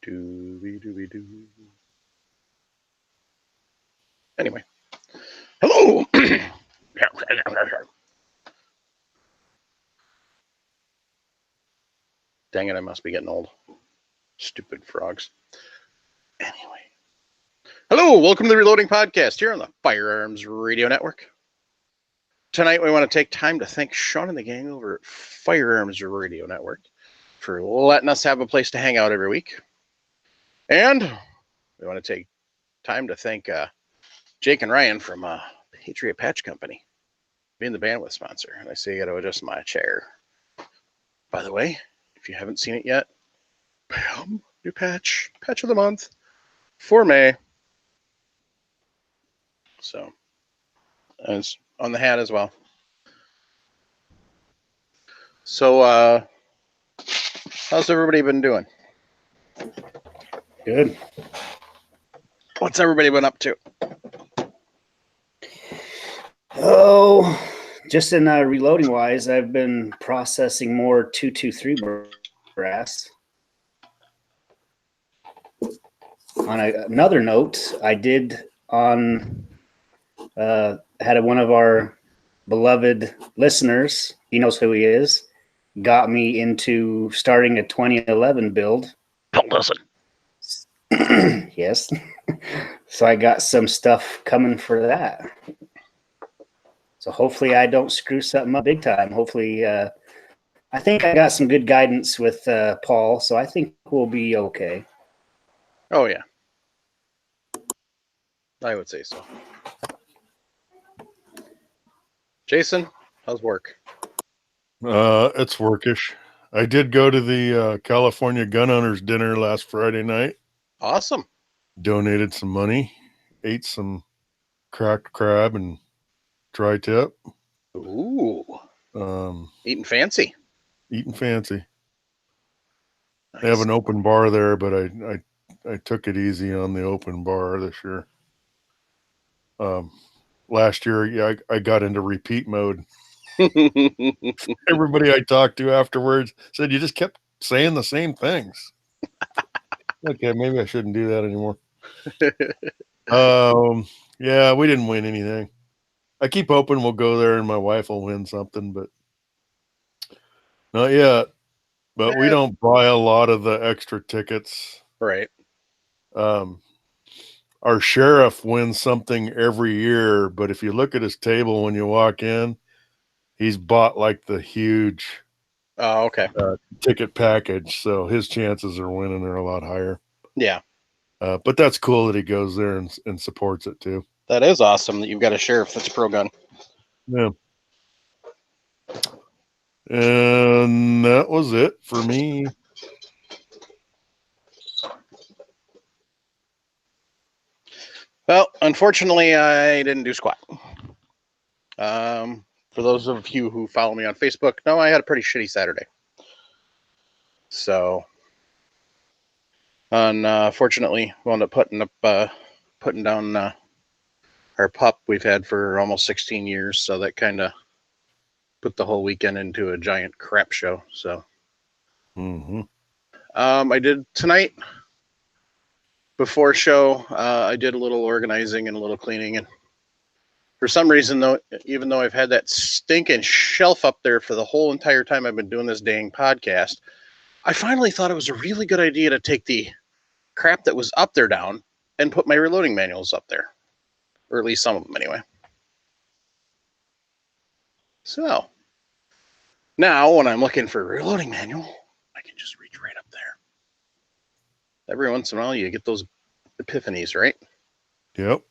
Dooby-dooby-doo. Anyway. Hello! Dang it, I must be getting old. Stupid frogs. Anyway. Hello, welcome to the Reloading Podcast here on the Firearms Radio Network. Tonight we want to take time to thank Sean and the gang over at Firearms Radio Network for letting us have a place to hang out every week. And we want to take time to thank Jake and Ryan from Patriot Patch Company being the bandwidth sponsor. And I say you got to adjust my chair. By the way, if you haven't seen it yet, bam, new patch of the month for May. So, it's on the hat as well. So, how's everybody been doing? Good. What's everybody been up to? Oh, just in reloading wise, I've been processing more 223 brass. On another note, I did on had one of our beloved listeners, he knows who he is, got me into starting a 2011 build. Listen. Yes. So I got some stuff coming for that. So hopefully I don't screw something up big time. Hopefully, I think I got some good guidance with Paul, so I think we'll be okay. Oh, yeah. I would say so. Jason, how's work? It's workish. I did go to the California Gun Owners Dinner last Friday night. Awesome. Donated some money, ate some cracked crab and tri-tip. Ooh. Eating fancy. Eating fancy. Nice. They have an open bar there, but I took it easy on the open bar this year. Last year, yeah, I got into repeat mode. Everybody I talked to afterwards said you just kept saying the same things. Okay, maybe I shouldn't do that anymore. Yeah, we didn't win anything. I keep hoping we'll go there and my wife will win something, but not yet. But we don't buy a lot of the extra tickets. Right. Our sheriff wins something every year, but if you look at his table when you walk in, he's bought like the huge ticket package, so his chances of winning are a lot higher. Yeah. But that's cool that he goes there and supports it too. That is awesome that you've got a sheriff that's pro-gun. Yeah. And that was it for me. Well, unfortunately, I didn't do squat. For those of you who follow me on Facebook, no, I had a pretty shitty Saturday. So, unfortunately, wound up putting down our pup we've had for almost 16 years. So that kind of put the whole weekend into a giant crap show. So, I did tonight. Before show, I did a little organizing and a little cleaning, and for some reason, though, even though I've had that stinking shelf up there for the whole entire time I've been doing this dang podcast, I finally thought it was a really good idea to take the crap that was up there down and put my reloading manuals up there, or at least some of them anyway. So now when I'm looking for a reloading manual, I can just reach right up there. Every once in a while, you get those epiphanies, right? Yep.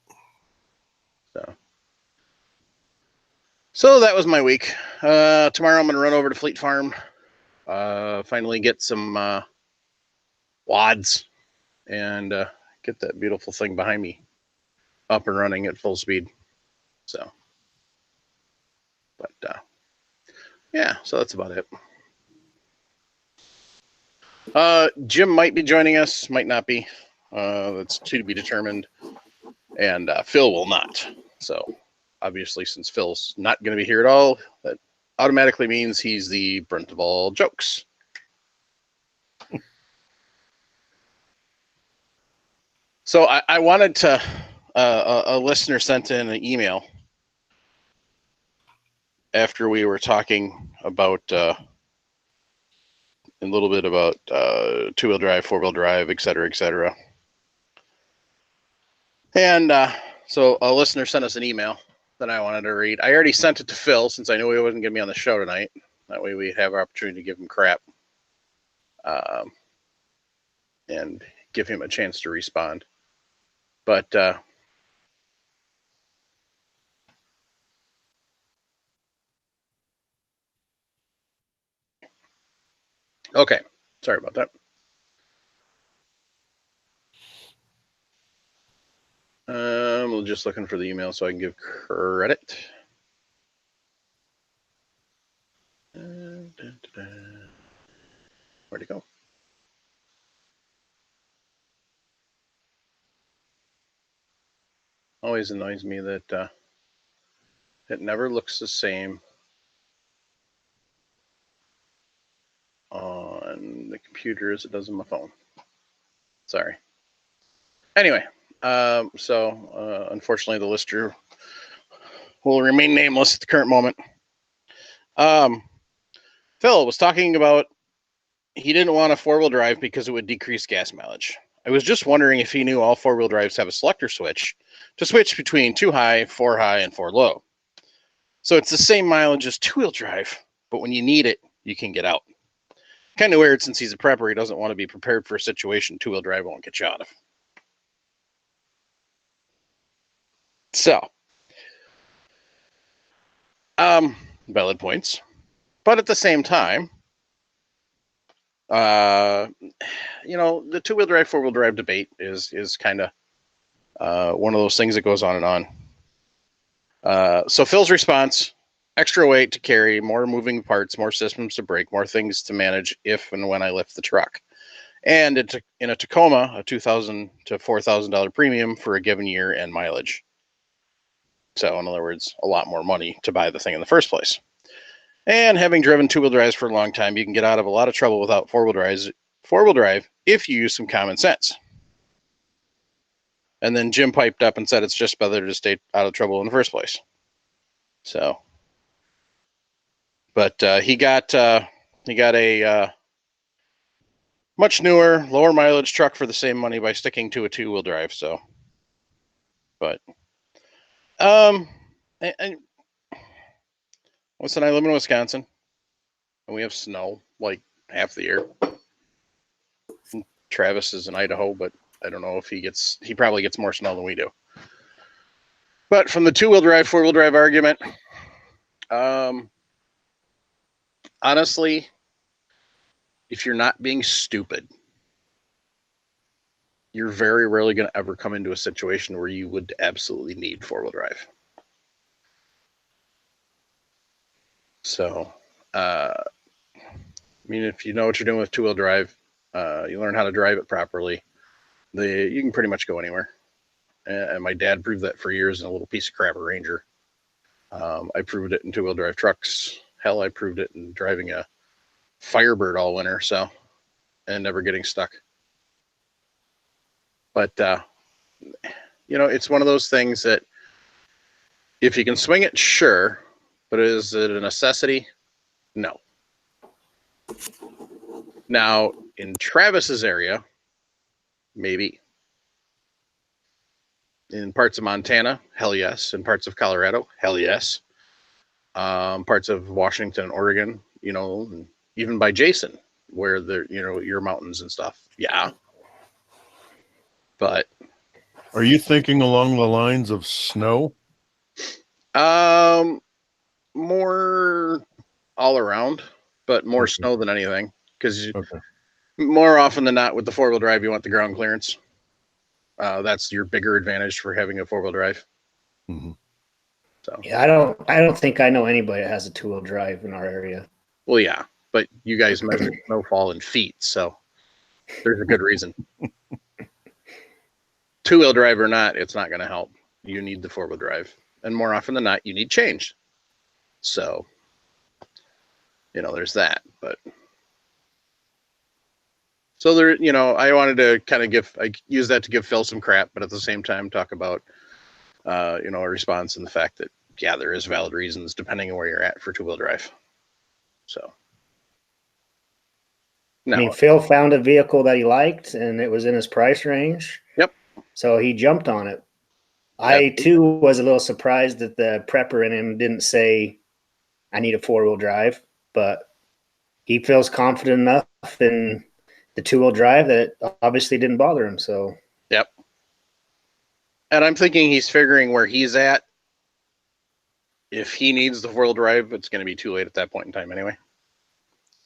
So that was my week. Tomorrow I'm going to run over to Fleet Farm, finally get some wads, and get that beautiful thing behind me up and running at full speed. So, but yeah, so that's about it. Jim might be joining us, might not be. That's to be determined. And Phil will not. So, obviously, since Phil's not going to be here at all, that automatically means he's the brunt of all jokes. So I wanted to. A listener sent in an email after we were talking about a little bit about two-wheel drive, four-wheel drive, et cetera, et cetera. And so a listener sent us an email that I wanted to read. I already sent it to Phil since I knew he wasn't going to be on the show tonight. That way we have our opportunity to give him crap and give him a chance to respond. But okay, sorry about that. I'm just looking for the email so I can give credit. Where'd it go? Always annoys me that it never looks the same on the computer as it does on my phone. Sorry. Anyway, so unfortunately the lister will remain nameless at the current moment. Phil was talking about he didn't want a four-wheel drive because it would decrease gas mileage. I was just wondering if he knew all four-wheel drives have a selector switch to switch between 2 high, 4 high, and 4 low. So it's the same mileage as two-wheel drive, but when you need it, you can get out. Kind of weird since he's a prepper. He doesn't want to be prepared for a situation two-wheel drive won't get you out of. So, valid points. But at the same time, the two-wheel drive, four-wheel drive debate is kind of one of those things that goes on and on. So Phil's response: extra weight to carry, more moving parts, more systems to break, more things to manage if and when I lift the truck. And in a Tacoma, a $2,000 to $4,000 premium for a given year and mileage. So in other words, a lot more money to buy the thing in the first place. And having driven two-wheel drives for a long time, you can get out of a lot of trouble without four-wheel drive if you use some common sense. And then Jim piped up and said it's just better to stay out of trouble in the first place. So, but he got a much newer, lower mileage truck for the same money by sticking to a two-wheel drive. So, but and listen, I live in Wisconsin, and we have snow like half the year. And Travis is in Idaho, but I don't know if he probably gets more snow than we do. But from the two-wheel drive, four-wheel drive argument, honestly, if you're not being stupid, you're very rarely going to ever come into a situation where you would absolutely need four-wheel drive. So, I mean, if you know what you're doing with two-wheel drive, you learn how to drive it properly, you can pretty much go anywhere. And my dad proved that for years in a little piece of crap Ranger. I proved it in two-wheel drive trucks. Hell, I proved it in driving a Firebird all winter, and never getting stuck. But, it's one of those things that if you can swing it, sure. But is it a necessity? No. Now, in Travis's area, maybe. In parts of Montana, hell yes. In parts of Colorado, hell yes. Parts of Washington, Oregon, and even by Jason, where your mountains and stuff. Yeah. But are you thinking along the lines of snow? More all around, but more Okay. snow than anything. Because more often than not, with the four-wheel drive, you want the ground clearance. That's your bigger advantage for having a four-wheel drive. Mm-hmm. So yeah, I don't think I know anybody that has a two-wheel drive in our area. Well, yeah, but you guys measure snowfall in feet, so there's a good reason. Two-wheel drive or not, it's not going to help. You need the four-wheel drive, and more often than not, you need change. So, there's that. But So there, I wanted to kind of use that to give Phil some crap, but at the same time talk about, a response and the fact that, yeah, there is valid reasons depending on where you're at for two-wheel drive. So. No. I mean, Phil found a vehicle that he liked, and it was in his price range. Yep. So he jumped on it. I, too, was a little surprised that the prepper in him didn't say, I need a four-wheel drive, but he feels confident enough in the two-wheel drive that it obviously didn't bother him. So. Yep. And I'm thinking he's figuring where he's at. If he needs the four-wheel drive, it's going to be too late at that point in time anyway.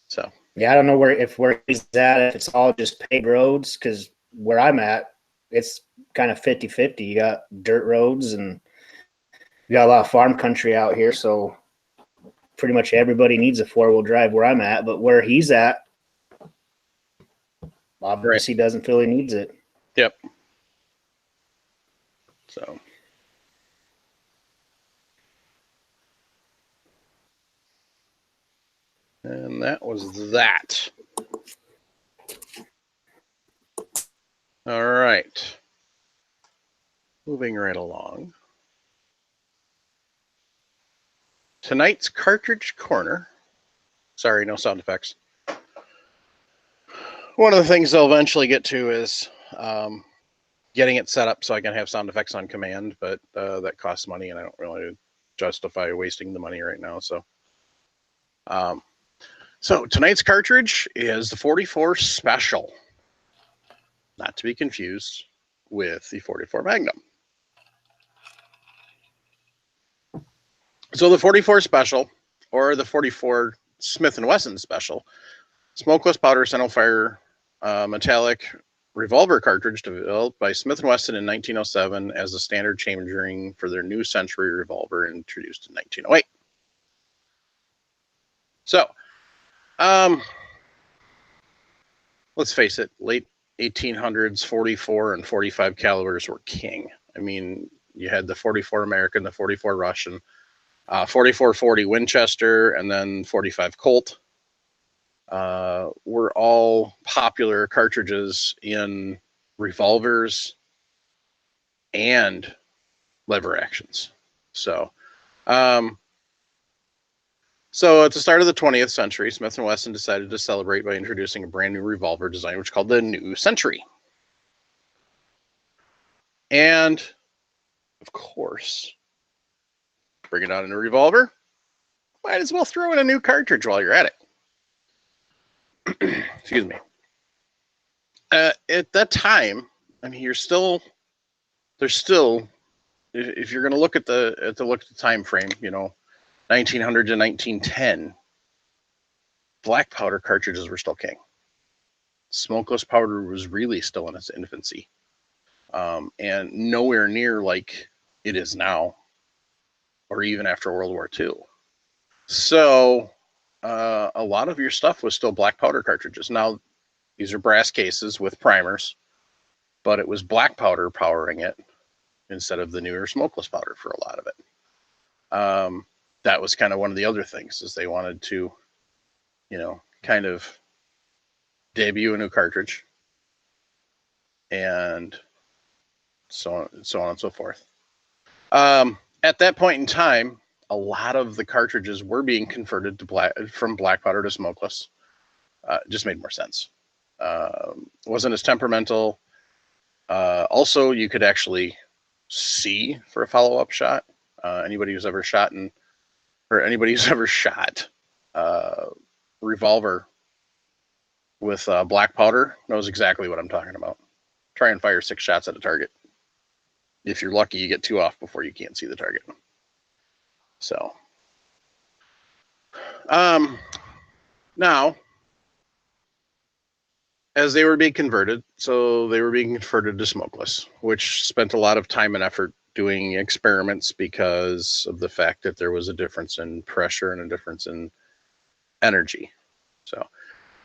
So. Yeah, I don't know where he's at, if it's all just paved roads, because where I'm at, it's kind of 50-50. You got dirt roads and you got a lot of farm country out here, so pretty much everybody needs a four-wheel drive where I'm at, but where he's at, obviously doesn't feel he needs it. Yep. So. And that was that. All right. Moving right along. Tonight's cartridge corner. Sorry, no sound effects. One of the things I'll eventually get to is getting it set up so I can have sound effects on command, but that costs money and I don't really justify wasting the money right now. So tonight's cartridge is the 44 Special, not to be confused with the 44 Magnum. So the 44 Special, or the 44 Smith & Wesson Special, smokeless powder centerfire metallic revolver cartridge developed by Smith & Wesson in 1907 as a standard chamber ring for their new Century revolver introduced in 1908. So, let's face it, late 1800s, 44 and 45 calibers were king. I mean, you had the 44 American, the 44 Russian, 44-40 Winchester, and then 45 Colt. Were all popular cartridges in revolvers and lever actions. So at the start of the 20th century, Smith & Wesson decided to celebrate by introducing a brand new revolver design, which is called the New Century. And, of course, bring it out in a revolver, might as well throw in a new cartridge while you're at it. Excuse me. At that time, I mean, there's still, if you're going to look at the time frame, 1900 to 1910, black powder cartridges were still king. Smokeless powder was really still in its infancy, and nowhere near like it is now, or even after World War II. So a lot of your stuff was still black powder cartridges. Now, these are brass cases with primers, but it was black powder powering it instead of the newer smokeless powder for a lot of it. That was kind of one of the other things, is they wanted to, kind of debut a new cartridge, and so on and so forth. At that point in time, a lot of the cartridges were being converted to from black powder to smokeless. It just made more sense. Wasn't as temperamental. Also, you could actually see for a follow-up shot. Anybody who's ever shot revolver with black powder knows exactly what I'm talking about. Try and fire 6 shots at a target. If you're lucky, you get 2 off before you can't see the target. So, now, as they were being converted, to smokeless, which spent a lot of time and effort doing experiments because of the fact that there was a difference in pressure and a difference in energy. So,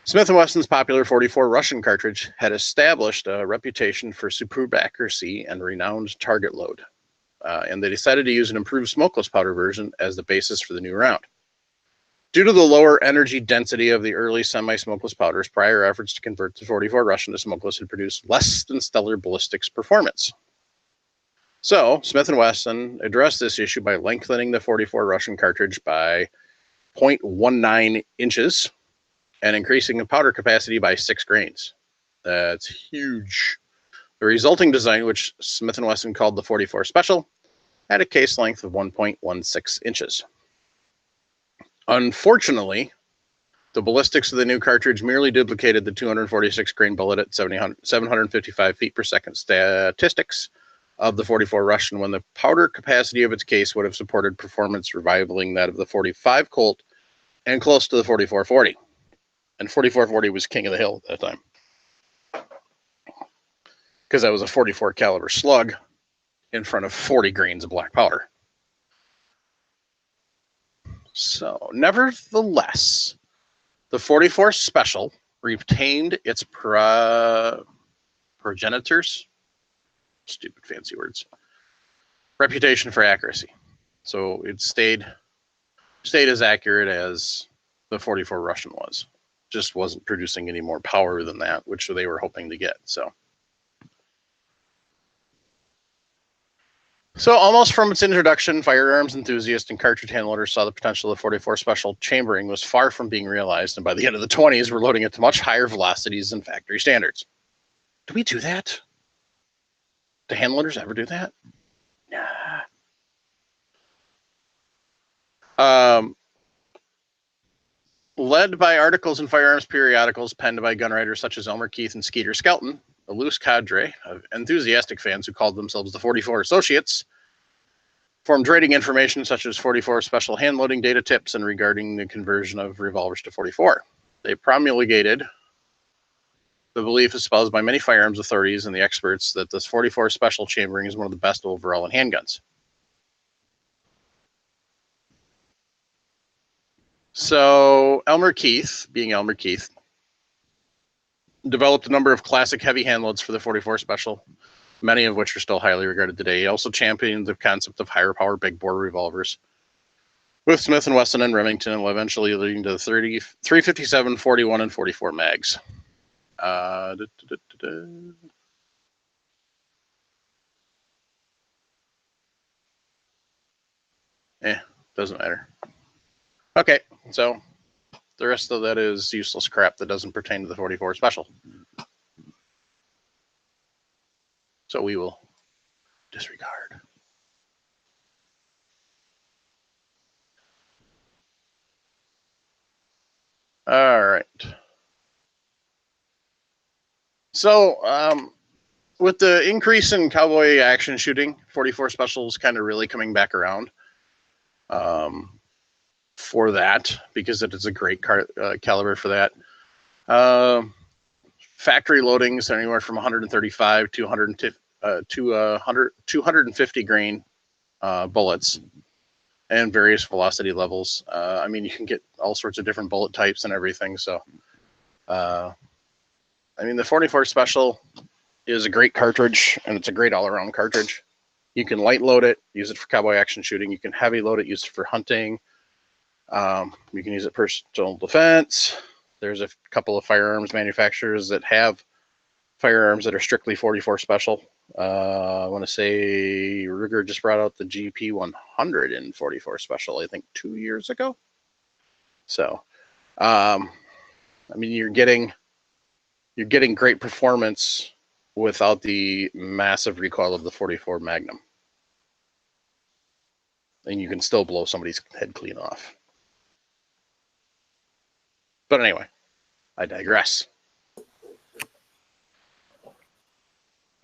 Smith & Wesson's popular 44 Russian cartridge had established a reputation for superb accuracy and renowned target load. And they decided to use an improved smokeless powder version as the basis for the new round. Due to the lower energy density of the early semi-smokeless powders, prior efforts to convert the 44 Russian to smokeless had produced less than stellar ballistics performance. So, Smith & Wesson addressed this issue by lengthening the 44 Russian cartridge by 0.19 inches and increasing the powder capacity by 6 grains. That's huge. The resulting design, which Smith & Wesson called the 44 Special, had a case length of 1.16 inches. Unfortunately, the ballistics of the new cartridge merely duplicated the 246 grain bullet at 755 feet per second statistics of the 44 Russian, when the powder capacity of its case would have supported performance rivaling that of the 45 Colt and close to the 4440. And 4440 was king of the hill at that time, because that was a 44 caliber slug in front of 40 grains of black powder. So, nevertheless, the 44 Special retained its progenitors, stupid fancy words, reputation for accuracy. So it stayed as accurate as the 44 Russian was. Just wasn't producing any more power than that, which they were hoping to get. So almost from its introduction, firearms enthusiasts and cartridge hand loaders saw the potential of 44 Special chambering was far from being realized, and by the end of the 20s, we're loading it to much higher velocities than factory standards. Do we do that? Do hand loaders ever do that? Nah. Led by articles in firearms periodicals penned by gun writers such as Elmer Keith and Skeeter Skelton, a loose cadre of enthusiastic fans who called themselves the 44 Associates formed rating information such as 44 Special hand loading data tips and regarding the conversion of revolvers to 44. They promulgated the belief espoused by many firearms authorities and the experts that this 44 Special chambering is one of the best overall in handguns. So Elmer Keith, being Elmer Keith, developed a number of classic heavy hand loads for the 44 Special, many of which are still highly regarded today. He also championed the concept of higher power big bore revolvers with Smith & Wesson and Remington, and eventually leading to the 357, 41, and 44 mags. Doesn't matter. Okay, so the rest of that is useless crap that doesn't pertain to the 44 Special. So we will disregard. All right. So with the increase in cowboy action shooting, 44 Special is kind of really coming back around for that, because it is a great caliber for that. Factory loadings anywhere from 135 to 250 grain bullets and various velocity levels. I mean, you can get all sorts of different bullet types and everything. So, I mean, the 44 Special is a great cartridge, and it's a great all-around cartridge. You can light load it, use it for cowboy action shooting. You can heavy load it, use it for hunting. You can use it for personal defense. There's a couple of firearms manufacturers that have firearms that are strictly 44 Special. I want to say Ruger just brought out the GP 100 in 44 Special, I think 2 years ago. So, I mean, you're getting great performance without the massive recoil of the 44 Magnum. And you can still blow somebody's head clean off. But anyway, I digress.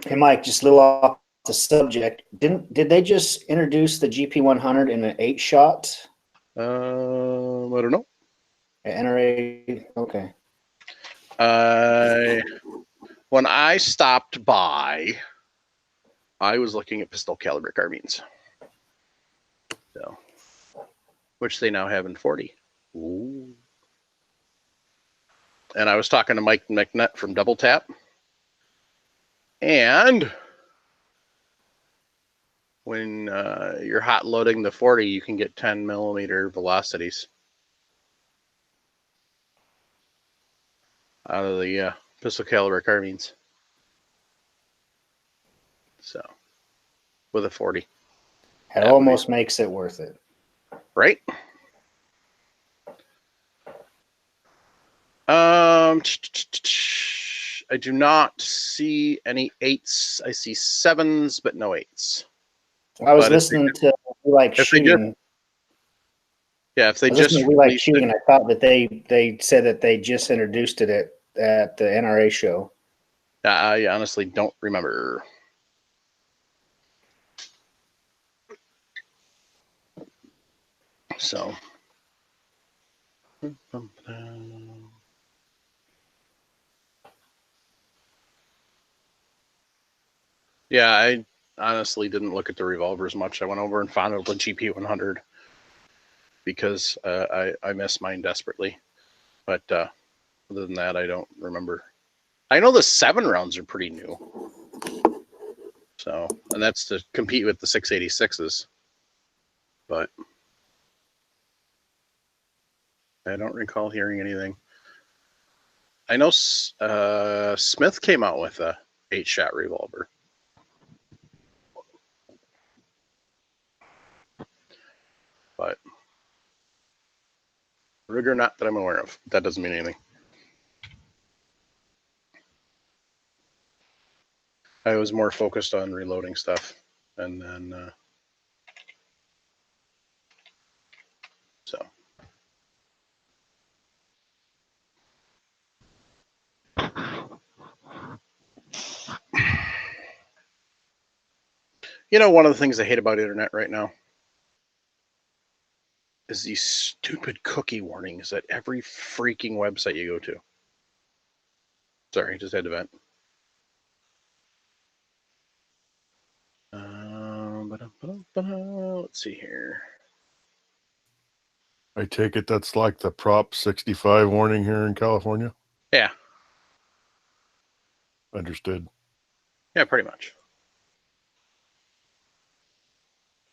Hey, Mike, just a little off the subject. Did they just introduce the GP 100 in an 8-shot? I don't know. NRA, okay. When I stopped by, I was looking at pistol caliber carbines, so, which they now have in 40. Ooh. And I was talking to Mike McNutt from Double Tap, and when you're hot loading the 40, you can get 10 millimeter velocities out of the pistol caliber carbines. So, with a 40. It That almost makes it worth it. Right? I do not see any 8s. I see 7s, but no 8s. I was But listening to We Like if they Shooting. if they I was just listening to We Like released Shooting. it, I thought that they said that they just introduced it at the NRA show. I honestly don't remember. So. Yeah, I honestly didn't look at the revolvers much. I went over and found the GP100 because I miss mine desperately. But other than that, I don't remember. I know the 7 rounds are pretty new. So, and that's to compete with the 686s. But I don't recall hearing anything. I know Smith came out with a 8-shot revolver. But Ruger, not that I'm aware of. That doesn't mean anything. I was more focused on reloading stuff. And then, so. You know, one of the things I hate about internet right now is these stupid cookie warnings at every freaking website you go to. Sorry, just had to vent. Let's see here. I take it that's like the Prop 65 warning here in California? Yeah. Understood. Yeah, pretty much.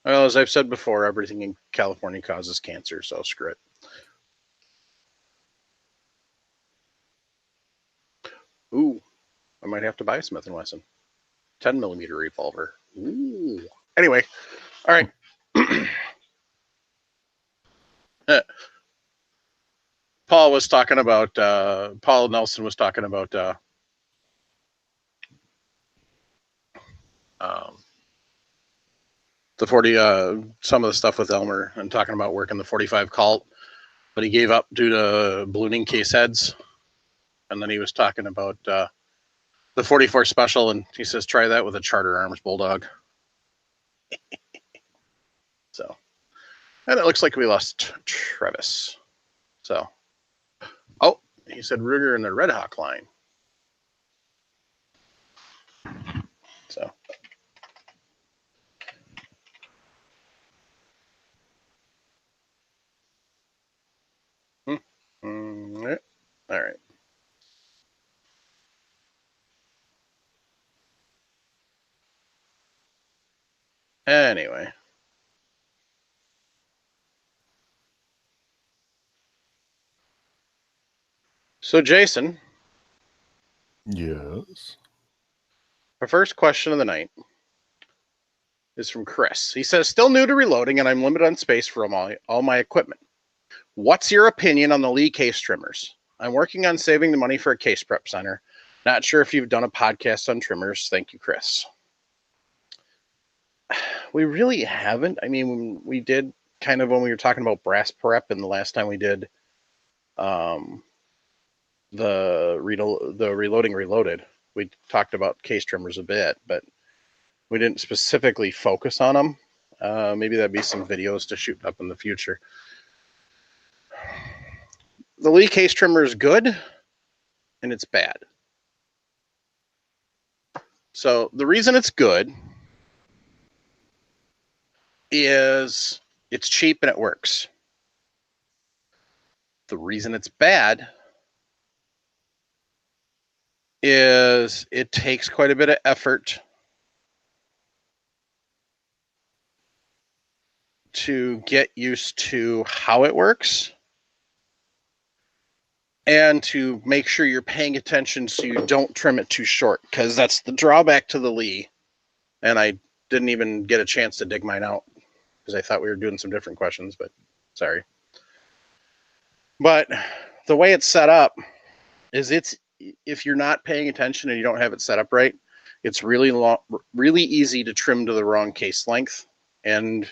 Well, as I've said before, everything in California causes cancer, so screw it. Ooh, I might have to buy a Smith & Wesson. 10mm revolver. Ooh. Anyway, all right. Paul was talking about, Paul Nelson was talking about the 40, some of the stuff with Elmer and talking about working the 45 Colt, but he gave up due to ballooning case heads. And then he was talking about the 44 Special, and he says, try that with a Charter Arms Bulldog. So, and it looks like we lost Travis. So, oh, he said Ruger in the Red Hawk line. So, all right. Anyway. So, Jason. Yes. Our first question of the night is from Chris. He says, still new to reloading and I'm limited on space for all my equipment. What's your opinion on the Lee case trimmers? I'm working on saving the money for a case prep center. Not sure if you've done a podcast on trimmers. Thank you, Chris. We really haven't. I mean, we did kind of when we were talking about brass prep, and the last time we did the reloading reloaded, we talked about case trimmers a bit, but we didn't specifically focus on them. Maybe that'd be some videos to shoot up in the future. The Lee case trimmer is good, and it's bad. So the reason it's good is it's cheap and it works. The reason it's bad is it takes quite a bit of effort to get used to how it works and to make sure you're paying attention so you don't trim it too short, because that's the drawback to the Lee. And I didn't even get a chance to dig mine out because I thought we were doing some different questions, but sorry. But the way it's set up is if you're not paying attention and you don't have it set up right, it's really really easy to trim to the wrong case length. And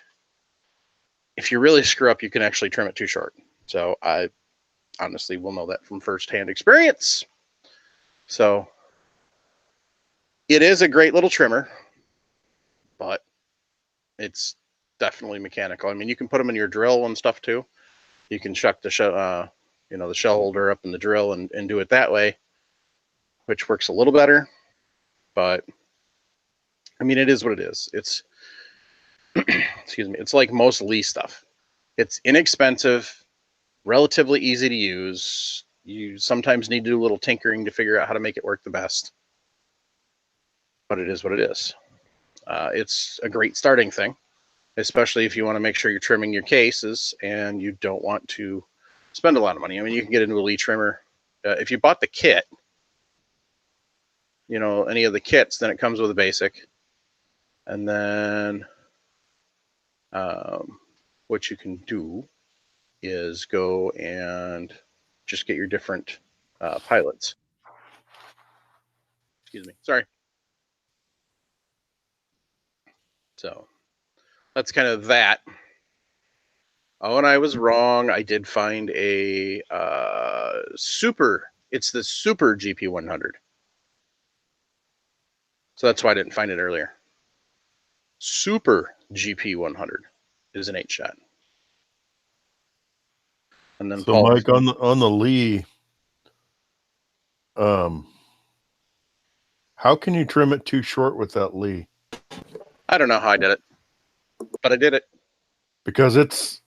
if you really screw up, you can actually trim it too short. So I honestly will know that from firsthand experience. So it is a great little trimmer, but it's definitely mechanical. I mean, you can put them in your drill and stuff too. You can chuck the shell, the shell holder up in the drill and do it that way, which works a little better. But I mean, it is what it is. It's excuse me. It's like most Lee stuff. It's inexpensive, relatively easy to use. You sometimes need to do a little tinkering to figure out how to make it work the best. But it is what it is. It's a great starting thing, especially if you want to make sure you're trimming your cases and you don't want to spend a lot of money. I mean, you can get into a Lee trimmer. If you bought the kit, any of the kits, then it comes with a basic. And then what you can do is go and just get your different pilots. Excuse me. Sorry. So that's kind of that. Oh, and I was wrong. I did find a super. It's the Super GP100. So that's why I didn't find it earlier. Super GP100 is an 8-shot. And then So Paul, Mike, on the Lee, how can you trim it too short with that Lee? I don't know how I did it, but I did it. Because it's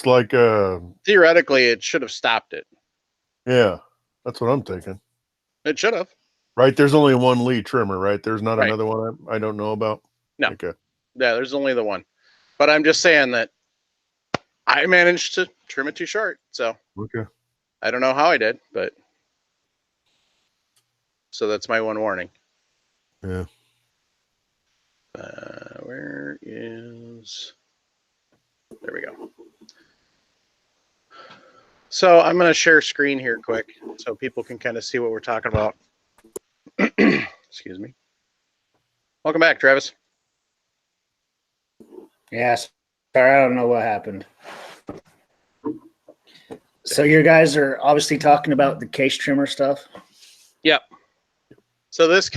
like theoretically it should have stopped it. Yeah, that's what I'm thinking. It should have. Right, there's only one Lee trimmer, right? There's not Right. another one I don't know about? No. Okay. Yeah, there's only the one. But I'm just saying that I managed to trim it too short. So Okay. I don't know how I did, but so that's my one warning. Yeah. Where is... There we go. So I'm going to share screen here quick so people can kind of see what we're talking about. Excuse me. Welcome back, Travis. Yes. Sorry, I don't know what happened. So you guys are obviously talking about the case trimmer stuff? Yep. So this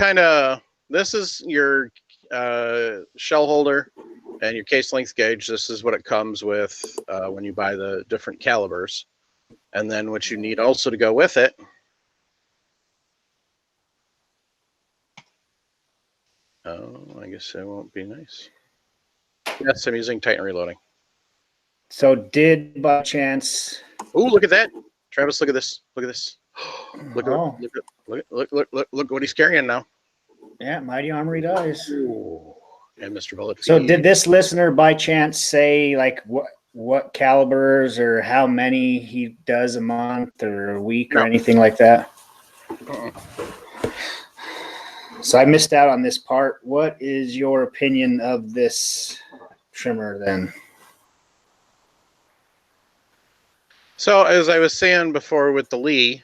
is your shell holder and your case length gauge. This is what it comes with when you buy the different calibers. And then what you need also to go with it I guess it won't be nice. Yes, I'm using Titan Reloading. So did by chance... Oh, look at that. Travis, look at this. Look at this. Look what he's carrying now. Yeah, Mighty Armory dies. Ooh. And Mr. Bullet. So did this listener by chance say like what calibers or how many he does a month or a week or anything like that? So I missed out on this part. What is your opinion of this trimmer then? So as I was saying before with the Lee,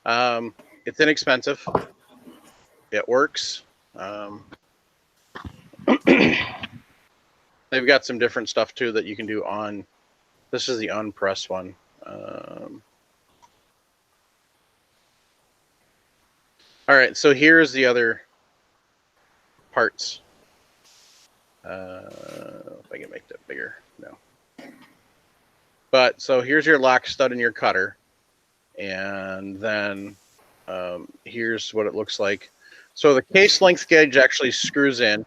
it's inexpensive. It works. They've got some different stuff too that you can do on. This is the unpressed one. All right, so here's the other parts. If I can make that bigger, no. But so here's your lock stud and your cutter, and then here's what it looks like. So the case length gauge actually screws in,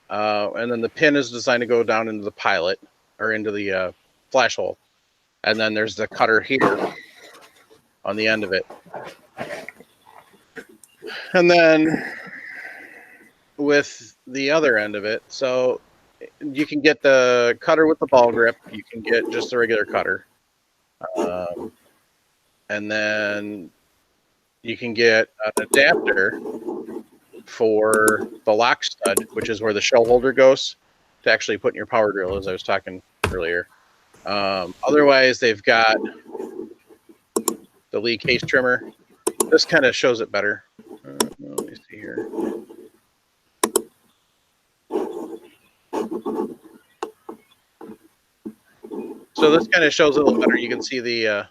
and then the pin is designed to go down into the pilot or into the flash hole, and then there's the cutter here on the end of it. And then with the other end of it, so you can get the cutter with the ball grip. You can get just the regular cutter. and then you can get an adapter for the lock stud, which is where the shell holder goes to actually put in your power drill, as I was talking earlier. Otherwise, they've got the Lee case trimmer. This kind of shows it better. Let me see here. So this kind of shows it a little better. You can see the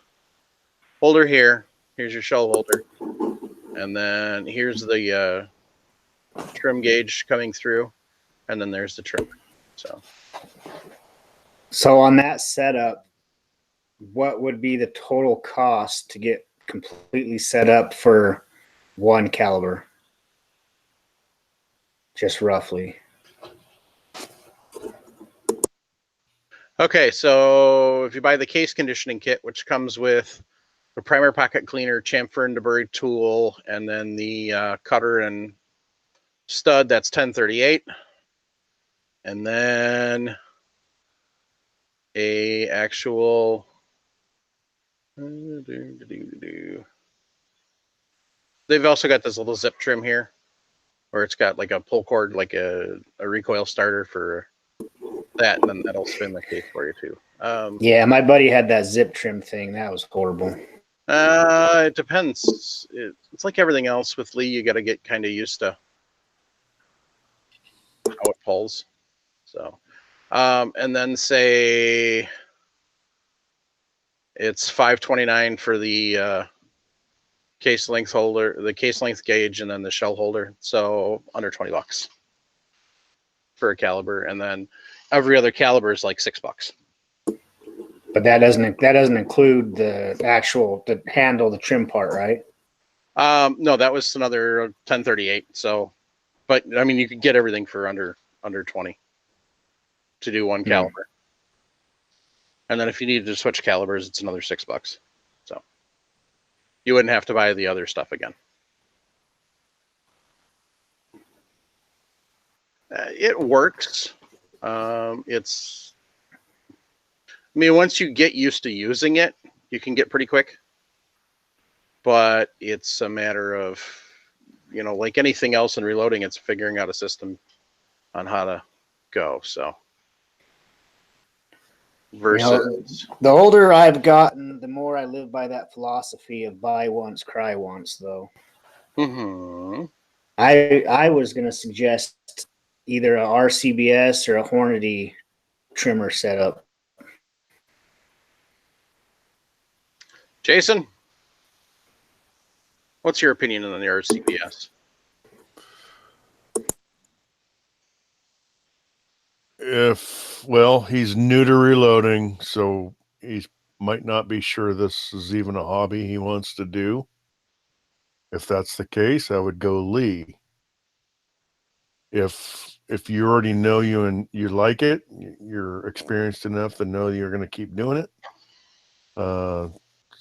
holder here. Here's your shell holder. And then here's the trim gauge coming through. And then there's the trimmer. So on that setup, what would be the total cost to get completely set up for one caliber? Just roughly. Okay, so if you buy the case conditioning kit, which comes with the primer pocket cleaner, chamfer and debris tool, and then the cutter and stud, that's $10.38. And then a actual they've also got this little zip trim here where it's got like a pull cord, like a recoil starter for that, and then that'll spin the case for you too. Yeah, my buddy had that zip trim thing. That was horrible. It depends. It's like everything else with Lee. You got to get kind of used to how it pulls. So, and then say it's $5.29 for the case length holder, the case length gauge, and then the shell holder. So under $20 for a caliber, and then every other caliber is like $6. But that doesn't include the actual handle, the trim part, right? No, that was another $10.38. So, but I mean, you could get everything for under 20 to do one caliber. And then if you needed to switch calibers, it's another $6. So you wouldn't have to buy the other stuff again. It works. I mean, once you get used to using it, you can get pretty quick. But it's a matter of, like anything else in reloading, it's figuring out a system on how to go. So versus the older I've gotten, the more I live by that philosophy of buy once, cry once, though. Mm-hmm. I was going to suggest either a RCBS or a Hornady trimmer setup. Jason, what's your opinion on the RCBS? He's new to reloading, so he might not be sure this is even a hobby he wants to do. If that's the case, I would go Lee. If you already know you like it, you're experienced enough to know you're going to keep doing it,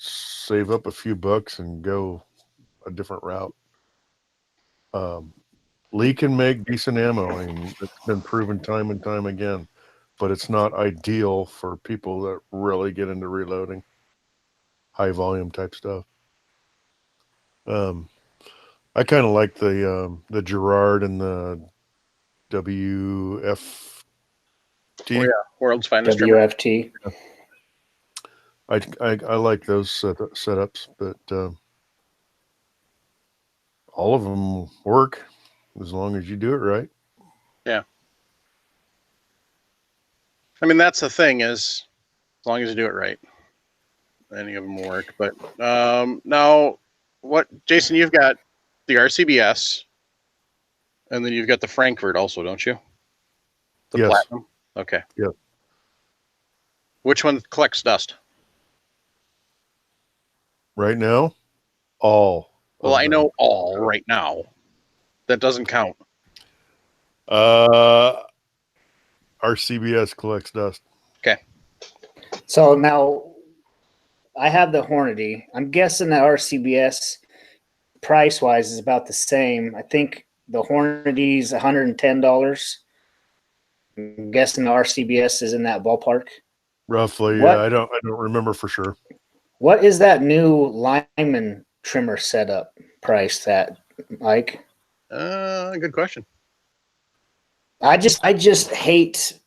save up a few bucks and go a different route. Lee can make decent ammo, and it's been proven time and time again, but it's not ideal for people that really get into reloading, high volume type stuff. I kind of like the Gerard and the WFT. Oh, yeah, World's Finest WFT. I like those setups, but all of them work as long as you do it right. Yeah. I mean, that's the thing is, as long as you do it right, any of them will work. But now, Jason, you've got the RCBS, and then you've got the Frankfurt also, don't you? The Yes. Platinum? Okay. Yep. Which one collects dust? Right now, all. Well, I know all right now. That doesn't count. RCBS collects dust. Okay. So now I have the Hornady. I'm guessing the RCBS price wise is about the same. I think the Hornady's $110. I'm guessing the RCBS is in that ballpark. Roughly, What? yeah. I don't remember for sure. What is that new Lyman trimmer setup priced at, Mike? Good question. I just hate.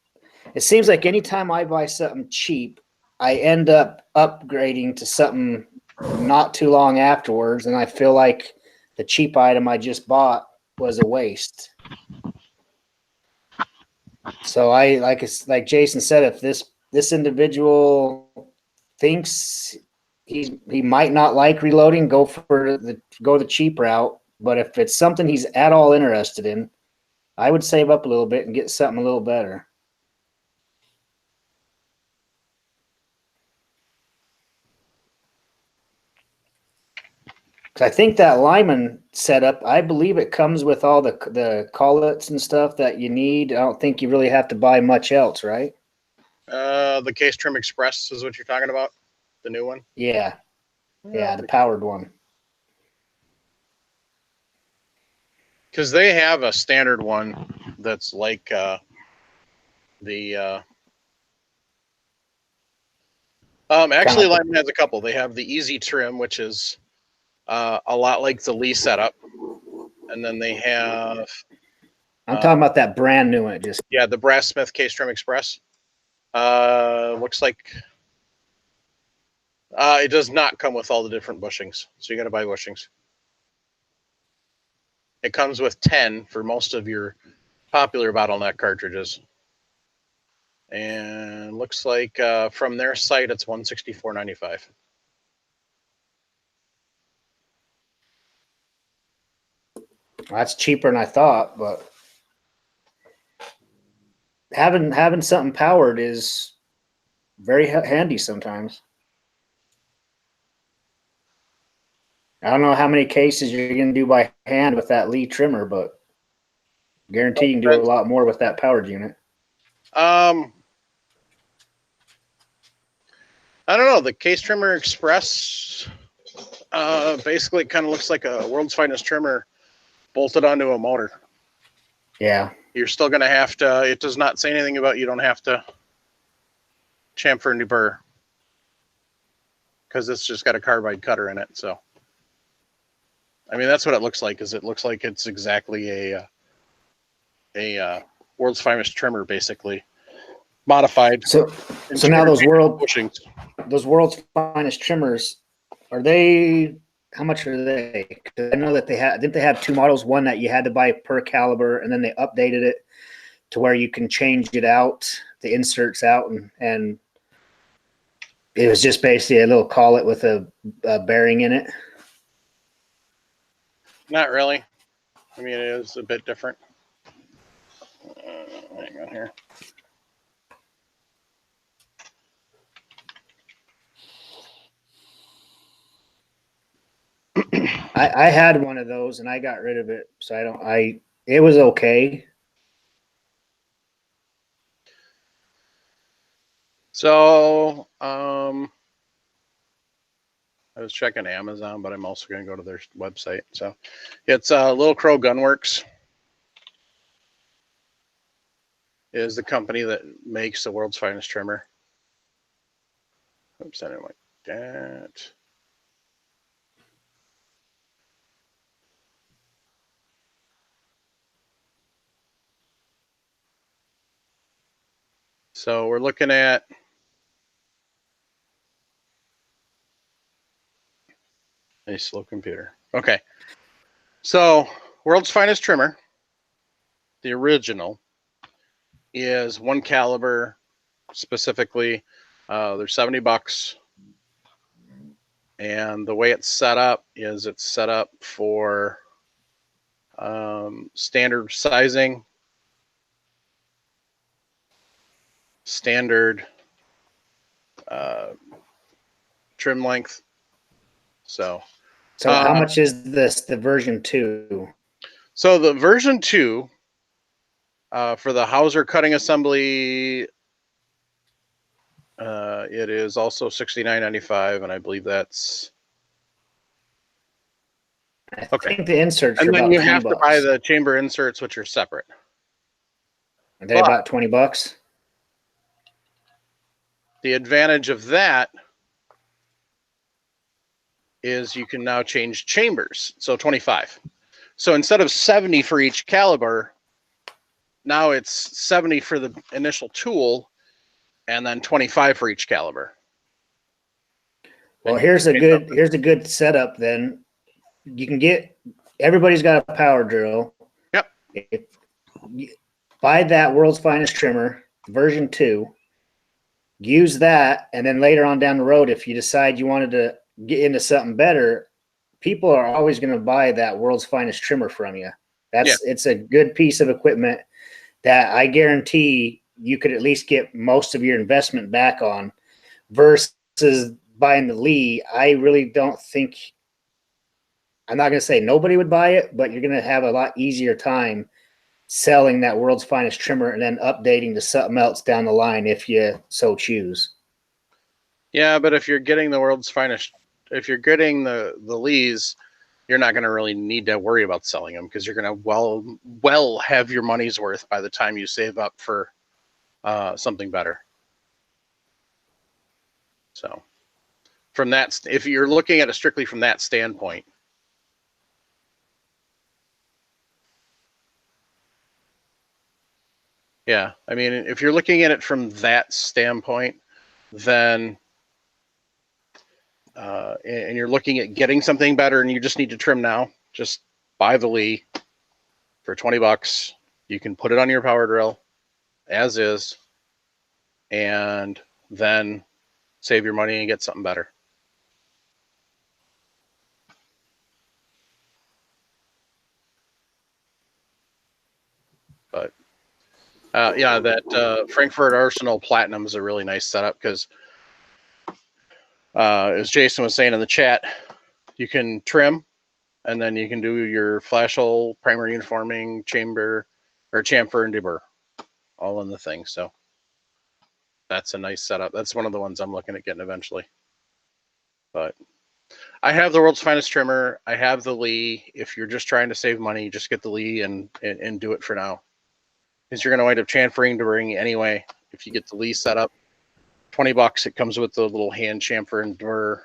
It seems like anytime I buy something cheap, I end up upgrading to something not too long afterwards, and I feel like the cheap item I just bought was a waste. So I like Jason said, if this individual thinks he might not like reloading, go the cheap route. But if it's something he's at all interested in, I would save up a little bit and get something a little better. Because I think that Lyman setup, I believe it comes with all the collets and stuff that you need. I don't think you really have to buy much else, right? The Case Trim Express is what you're talking about? The new one? Yeah, the powered one. Because they have a standard one that's like actually Lyman has a couple. They have the Easy Trim, which is a lot like the Lee setup. And then they have I'm talking about that brand new one. the Brass Smith Case Trim Express. Looks like it does not come with all the different bushings, so you got to buy bushings. It comes with 10 for most of your popular bottleneck cartridges, and looks like from their site it's $164.95. That's cheaper than I thought, but having something powered is very handy sometimes. I don't know how many cases you're going to do by hand with that Lee trimmer, but guarantee you can do a lot more with that powered unit. I don't know. The Case Trimmer Express basically kind of looks like a World's Finest trimmer bolted onto a motor. Yeah. You're still going to have to, it does not say anything about you don't have to chamfer and deburr, because it's just got a carbide cutter in it. So, I mean, that's what it looks like. Is it looks like it's exactly a World's Finest trimmer, basically modified. So now those bushings. World's Finest trimmers, are they? How much are they? Because I know that didn't they have two models? One that you had to buy per caliber, and then they updated it to where you can change it out, the inserts out, and it was just basically a little collet with a bearing in it. Not really. I mean, it is a bit different. Hang on here. I had one of those and I got rid of it, so it was okay. So, I was checking Amazon, but I'm also going to go to their website. So, it's Little Crow Gunworks is the company that makes the World's Finest trimmer. Oops, I didn't like that. So we're looking at a slow computer. Okay. So World's Finest trimmer, the original, is one caliber specifically. They're $70. And the way it's set up is it's set up for standard sizing, standard trim length. So how much is the version 2? So the version 2 for the Hauser cutting assembly, it is also $69.95, and I believe that's okay. I think the inserts and are then about you $20. have to buy the chamber inserts, which are separate. Are they about $20? The advantage of that is you can now change chambers. So 25. So instead of 70 for each caliber, now it's 70 for the initial tool and then 25 for each caliber. Well, here's a good setup then. You can get, everybody's got a power drill. Yep. Buy that World's Finest Trimmer, version 2. Use that, and then later on down the road, if you decide you wanted to get into something better, people are always going to buy that World's Finest Trimmer from you. It's a good piece of equipment that I guarantee you could at least get most of your investment back on, versus buying the Lee. I really don't think, I'm not going to say nobody would buy it, but you're going to have a lot easier time selling that World's Finest Trimmer and then updating to something else down the line if you so choose. Yeah, but if you're getting the World's Finest, if you're getting the Lees, you're not going to really need to worry about selling them, because you're going to well have your money's worth by the time you save up for something better. So from that, if you're looking at it strictly from that standpoint, yeah, I mean, if you're looking at it from that standpoint, then and you're looking at getting something better and you just need to trim now, just buy the Lee for $20. You can put it on your power drill as is, and then save your money and get something better. But yeah, that Frankfurt Arsenal Platinum is a really nice setup, because as Jason was saying in the chat, you can trim, and then you can do your flash hole, primer uniforming, chamber, or chamfer and deburr, all in the thing. So that's a nice setup. That's one of the ones I'm looking at getting eventually. But I have the World's Finest Trimmer. I have the Lee. If you're just trying to save money, just get the Lee and do it for now, because you're going to wind up chamfering, deburring anyway. If you get the Lee set up, $20, it comes with the little hand chamfer and deburr,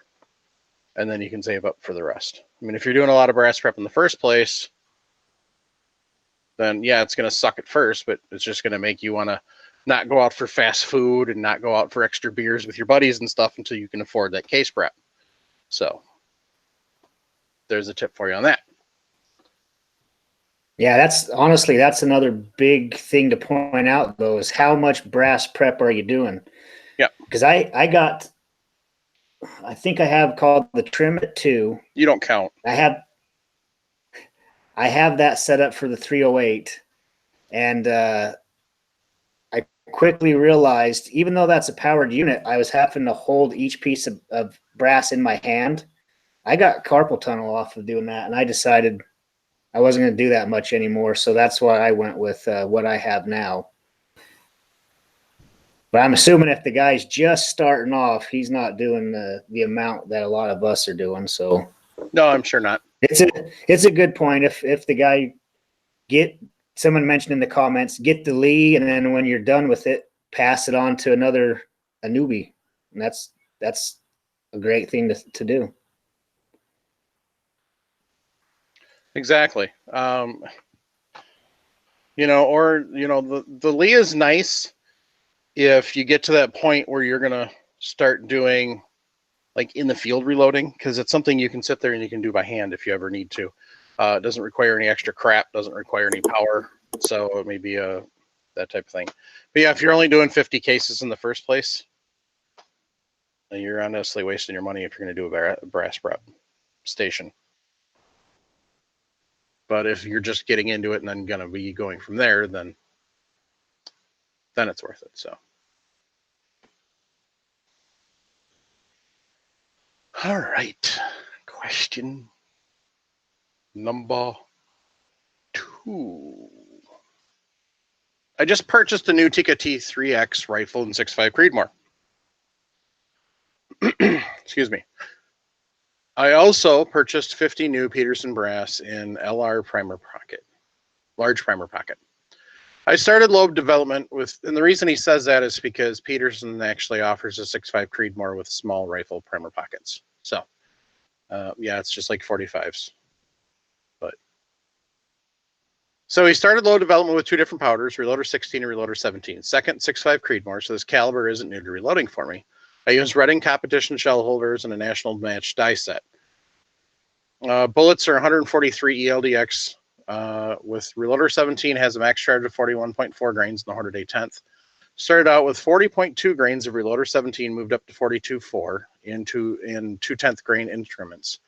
and then you can save up for the rest. I mean, if you're doing a lot of brass prep in the first place, then yeah, it's going to suck at first, but it's just going to make you want to not go out for fast food and not go out for extra beers with your buddies and stuff until you can afford that case prep. So there's a tip for you on that. Yeah, that's another big thing to point out, though, is how much brass prep are you doing? Yeah. Because I think I have called the Trim It 2. You don't count. I have that set up for the 308, and I quickly realized, even though that's a powered unit, I was having to hold each piece of brass in my hand. I got carpal tunnel off of doing that, and I decided I wasn't going to do that much anymore, so that's why I went with what I have now. But I'm assuming if the guy's just starting off, he's not doing the amount that a lot of us are doing. So no, I'm sure not. It's a good point. If the guy someone mentioned in the comments, get the Lee, and then when you're done with it, pass it on to a newbie, and that's a great thing to do. Exactly. The Lee is nice if you get to that point where you're going to start doing like in the field reloading, because it's something you can sit there and you can do by hand if you ever need to. It doesn't require any extra crap, doesn't require any power. So it may be that type of thing. But yeah, if you're only doing 50 cases in the first place, then you're honestly wasting your money if you're going to do a brass prep station. But if you're just getting into it and then going to be going from there, then it's worth it. So. All right. Question number 2. I just purchased a new Tikka T3X rifle in 6.5 Creedmoor. Excuse me. I also purchased 50 new Peterson brass in LR primer pocket, large primer pocket. I started lobe development with, and the reason he says that is because Peterson actually offers a 6.5 Creedmoor with small rifle primer pockets. So Yeah, it's just like 45s. But so he started load development with 2 different powders, Reloader 16 and Reloader 17. Second, 6.5 Creedmoor, so this caliber isn't new to reloading for me. I used Reading competition shell holders and a national match die set. Bullets are 143 ELDX. With Reloader 17 has a max charge of 41.4 grains in the 100-day 10th. Started out with 40.2 grains of Reloader 17, moved up to 42.4 in 2/10th grain increments.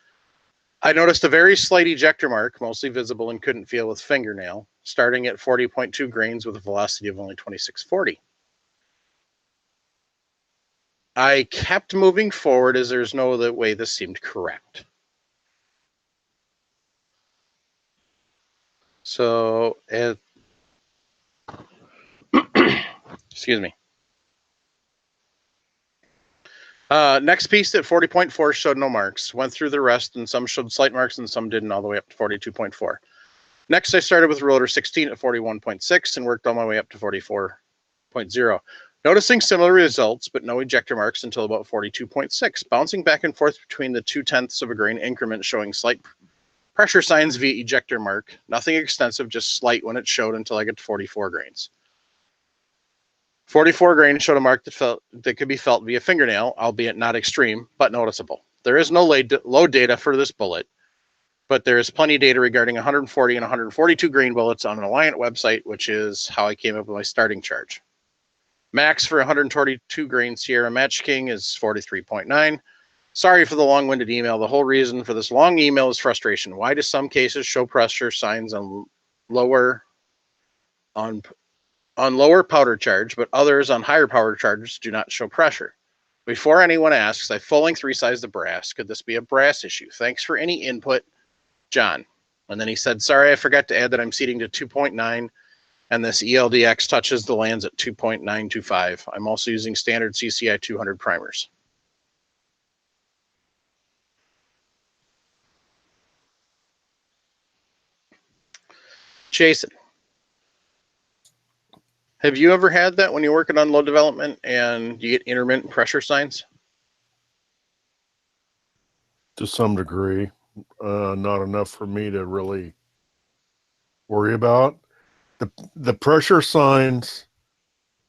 I noticed a very slight ejector mark, mostly visible and couldn't feel with fingernail, starting at 40.2 grains with a velocity of only 2640. I kept moving forward as there's no other way this seemed correct. So, excuse me. Next piece at 40.4 showed no marks. Went through the rest, and some showed slight marks, and some didn't, all the way up to 42.4. Next, I started with Reloader 16 at 41.6 and worked all my way up to 44.0. Noticing similar results, but no ejector marks until about 42.6, bouncing back and forth between the 0.2 of a grain increment, showing slight pressure signs via ejector mark. Nothing extensive, just slight when it showed until I get to 44 grains. 44 grains showed a mark that could be felt via fingernail, albeit not extreme, but noticeable. There is no load data for this bullet, but there is plenty of data regarding 140 and 142 grain bullets on an Alliant website, which is how I came up with my starting charge. Max for 142 grain Sierra Match King is 43.9. Sorry for the long-winded email. The whole reason for this long email is frustration. Why do some cases show pressure signs on lower powder charge, but others on higher powder charges do not show pressure? Before anyone asks, I full-length resized the brass. Could this be a brass issue? Thanks for any input, John. And then he said, sorry, I forgot to add that I'm seating to 2.9 and this ELDX touches the lands at 2.925. I'm also using standard Cci 200 primers. Jason, have you ever had that when you're working on load development and you get intermittent pressure signs? To some degree, not enough for me to really worry about. The pressure signs,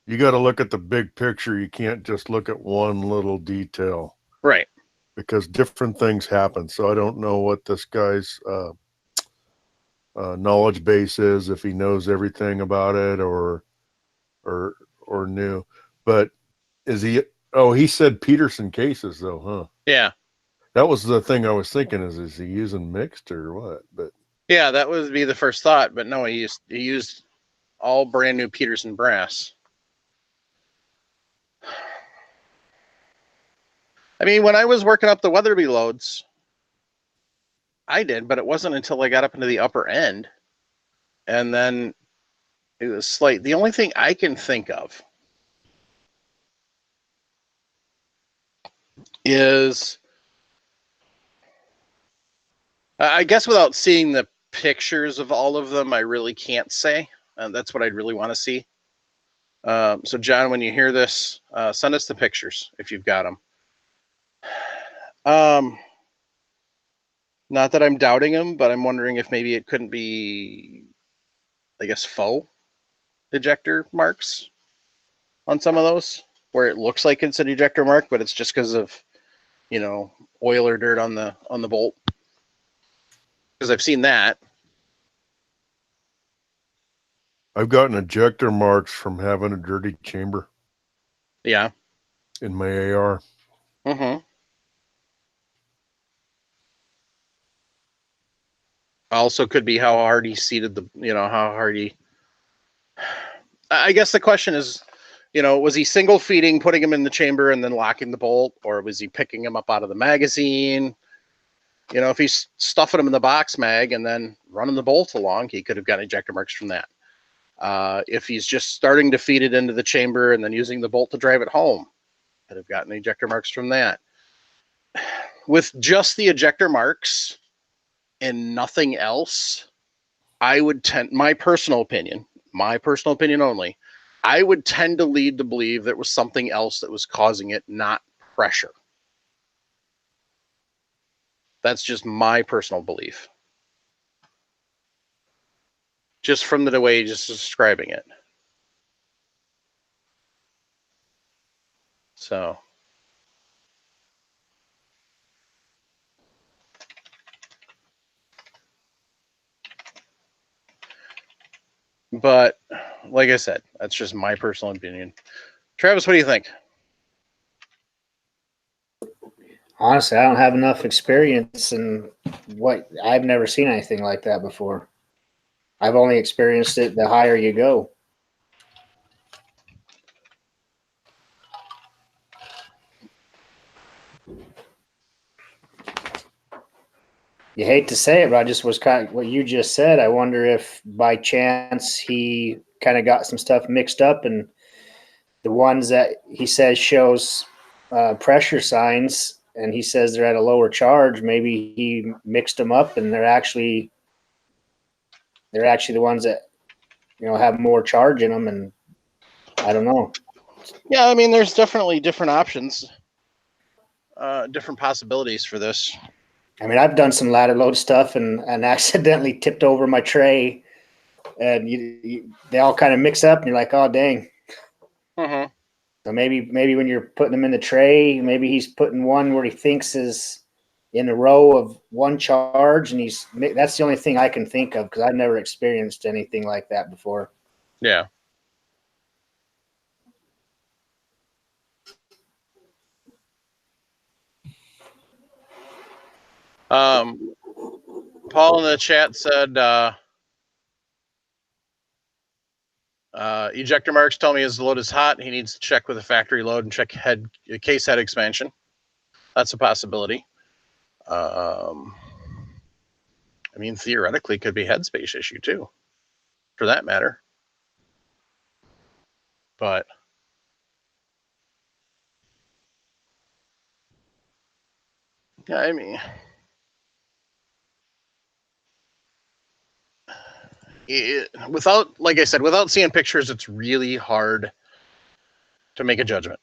you got to look at the big picture. You can't just look at one little detail. Right. Because different things happen. So I don't know what this guy's knowledge base is, if he knows everything about it or knew. But is he? Oh, he said Peterson cases though, huh? Yeah. That was the thing I was thinking. Is he using mixed or what? But yeah, that would be the first thought. But no, he used all brand new Peterson brass. I mean, when I was working up the Weatherby loads, I did, but it wasn't until I got up into the upper end. And then it was slight. The only thing I can think of is, I guess without seeing the pictures of all of them, I really can't say. That's what I'd really want to see. So, John, when you hear this, send us the pictures if you've got them. Not that I'm doubting him, but I'm wondering if maybe it couldn't be, I guess, faux ejector marks on some of those, where it looks like it's an ejector mark, but it's just because of, oil or dirt on the bolt. Because I've seen that. I've gotten ejector marks from having a dirty chamber. Yeah. In my AR. Mm-hmm. Also could be how hard he seated how hard he... I guess the question is, was he single feeding, putting him in the chamber and then locking the bolt, or was he picking him up out of the magazine? If he's stuffing him in the box mag and then running the bolt along, he could have gotten ejector marks from that. If he's just starting to feed it into the chamber and then using the bolt to drive it home, could have gotten ejector marks from that. With just the ejector marks and nothing else, I would my personal opinion only, I would tend to lead to believe there was something else that was causing it, not pressure. That's just my personal belief. Just from the way he's just describing it. So. But like I said, that's just my personal opinion. Travis, what do you think? Honestly, I don't have enough experience in what I've never seen anything like that before. I've only experienced it the higher you go. You hate to say it, but I just was kind of what you just said. I wonder if by chance he kind of got some stuff mixed up, and the ones that he says shows pressure signs, and he says they're at a lower charge. Maybe he mixed them up, and they're actually the ones that have more charge in them, and I don't know. Yeah, I mean, there's definitely different options, different possibilities for this. I mean, I've done some ladder load stuff and accidentally tipped over my tray, and they all kind of mix up, and you're like, oh dang. Mm-hmm. So maybe when you're putting them in the tray, maybe he's putting one where he thinks is in a row of one charge, and that's the only thing I can think of because I've never experienced anything like that before. Yeah. Paul in the chat said ejector marks tell me his load is hot. He needs to check with the factory load and check case head expansion. That's a possibility. I mean, theoretically, could be headspace issue too, for that matter. But yeah, I mean, like I said, without seeing pictures, it's really hard to make a judgment.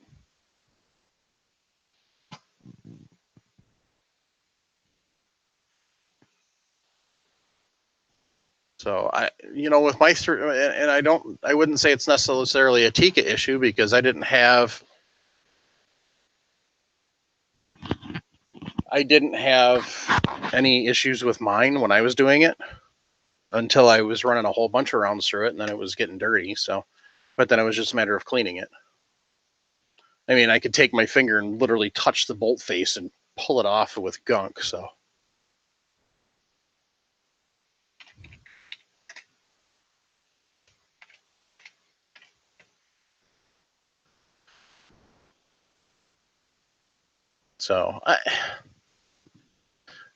So with my and I wouldn't say it's necessarily a Tika issue because I didn't have any issues with mine when I was doing it until I was running a whole bunch of rounds through it, and then it was getting dirty. So, but then it was just a matter of cleaning it. I mean, I could take my finger and literally touch the bolt face and pull it off with gunk. So,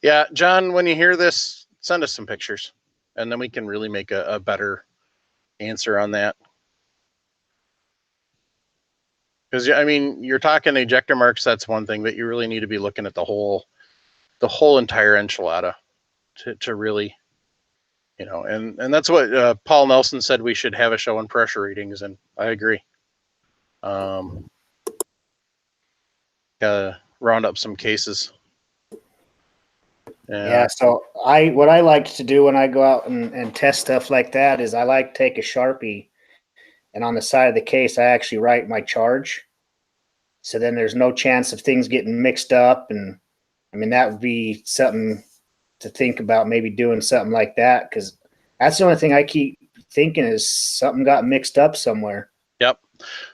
yeah, John, when you hear this, send us some pictures, and then we can really make a better answer on that. Because I mean, you're talking ejector marks. That's one thing, but you really need to be looking at the whole entire enchilada to really, and that's what Paul Nelson said. We should have a show on pressure readings, and I agree. Round up some cases. Yeah. So what I like to do when I go out and test stuff like that is I like to take a Sharpie, and on the side of the case, I actually write my charge. So then there's no chance of things getting mixed up. And I mean, that would be something to think about, maybe doing something like that. Cause that's the only thing I keep thinking is something got mixed up somewhere. Yep.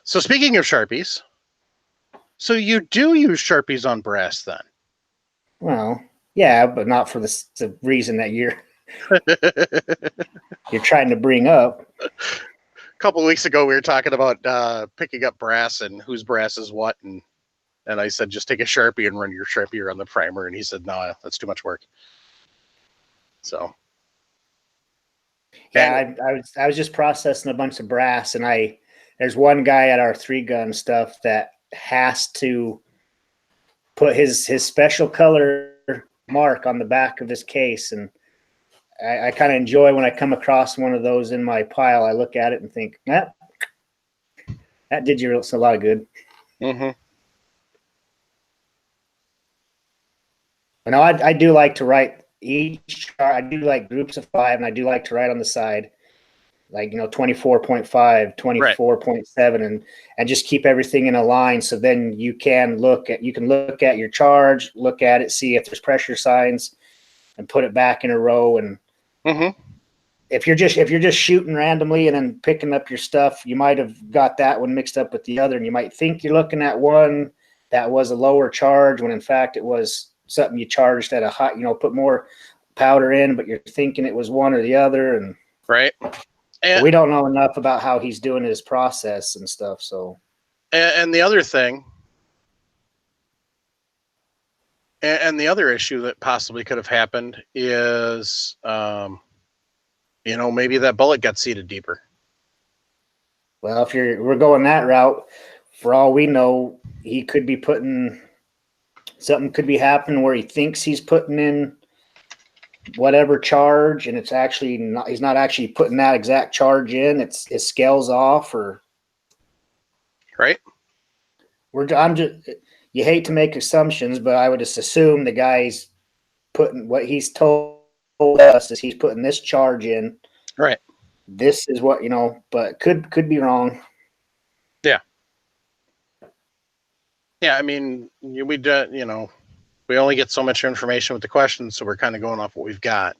So speaking of Sharpies, so you do use Sharpies on brass then? Well, yeah, but not for the reason that you're trying to bring up. A couple of weeks ago, we were talking about picking up brass and whose brass is what, and I said just take a Sharpie and run your Sharpie around the primer, and he said no, that's too much work. So yeah, I was just processing a bunch of brass, and there's one guy at our 3-gun stuff that has to put his special color mark on the back of his case, and I kind of enjoy when I come across one of those in my pile. I look at it and think, that did you a lot of good. Mm-hmm. I know I do like to write each. I do like groups of 5, and I do like to write on the side, like 24.5, 24.7, and just keep everything in a line. So then you can look at your charge, look at it, see if there's pressure signs, and put it back in a row. And if you're just shooting randomly and then picking up your stuff, you might have got that one mixed up with the other, and you might think you're looking at one that was a lower charge when in fact it was something you charged at a high, put more powder in, but you're thinking it was one or the other. And right. And we don't know enough about how he's doing his process and stuff. So, and the other thing, and the other issue that possibly could have happened is, maybe that bullet got seated deeper. well, if we're going that route, for all we know, he could be something could be happening where he thinks he's putting in whatever charge, and it's actually not. He's not actually putting that exact charge in. It scales off, or right. You hate to make assumptions, but I would just assume the guy's putting what he's told us is he's putting this charge in. Right. This is what, but could be wrong. Yeah. Yeah. I mean, we only get so much information with the questions, so we're kind of going off what we've got.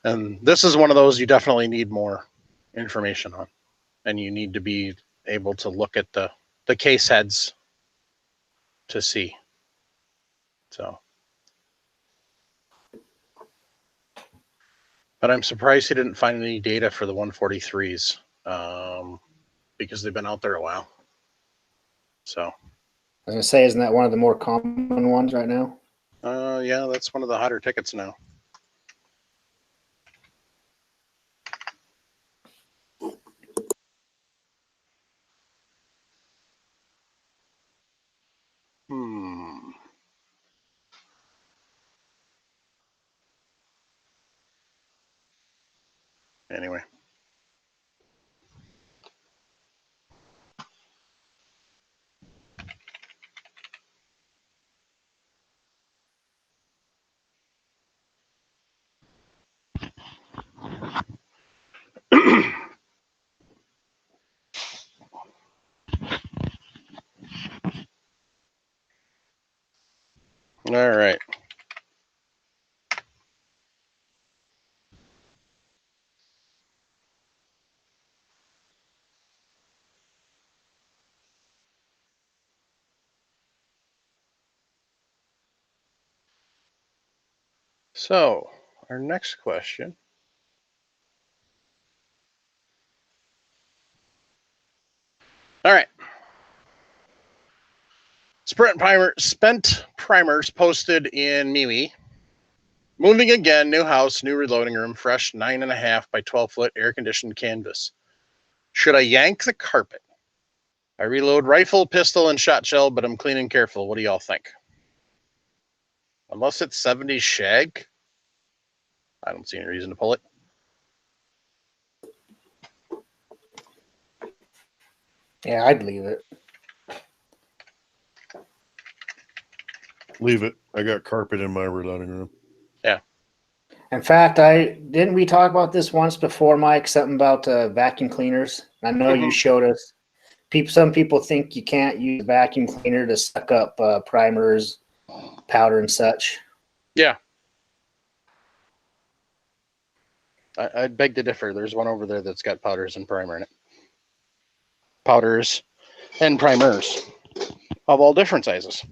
And this is one of those you definitely need more information on, and you need to be able to look at the case heads to see. So, but I'm surprised he didn't find any data for the 143s, because they've been out there a while. So, I was gonna say, isn't that one of the more common ones right now? Yeah, that's one of the hotter tickets now. Anyway. All right. So, our next question. All right. Spent primers posted in MeWe. Moving again, new house, new reloading room, fresh 9.5 by 12-foot air-conditioned canvas. Should I yank the carpet? I reload rifle, pistol, and shot shell, but I'm clean and careful. What do y'all think? Unless it's 70s shag, I don't see any reason to pull it. Yeah, I'd leave it. Leave it. I got carpet in my reloading room. Yeah. In fact, didn't we talk about this once before, Mike? Something about vacuum cleaners. I know you showed us. Some people think you can't use a vacuum cleaner to suck up primers, powder, and such. Yeah. I'd beg to differ. There's one over there that's got powders and primer in it. Powders and primers of all different sizes.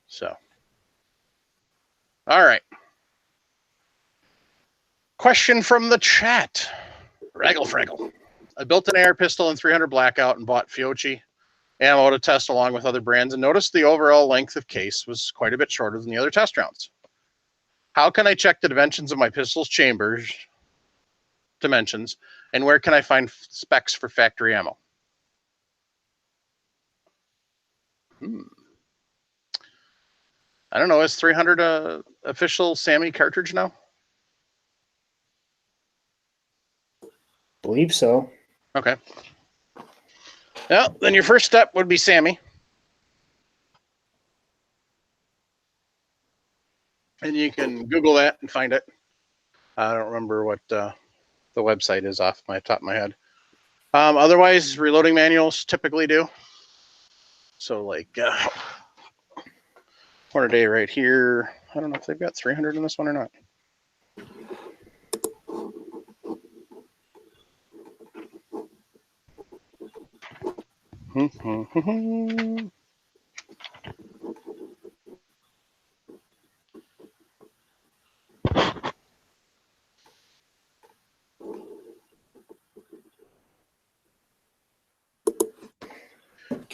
So, all right. Question from the chat. Raggle Fraggle. I built an air pistol in 300 blackout and bought Fiocchi ammo to test along with other brands and noticed the overall length of case was quite a bit shorter than the other test rounds. How can I check the dimensions of my pistol's chambers dimensions, and where can I find specs for factory ammo? I don't know. Is 300 a official Sammy cartridge now? Believe so. Okay. Well, then your first step would be Sammy. And you can Google that and find it. I don't remember what the website is off my top of my head. Otherwise, reloading manuals typically do. So like Hornady right here. I don't know if they've got 300 in this one or not.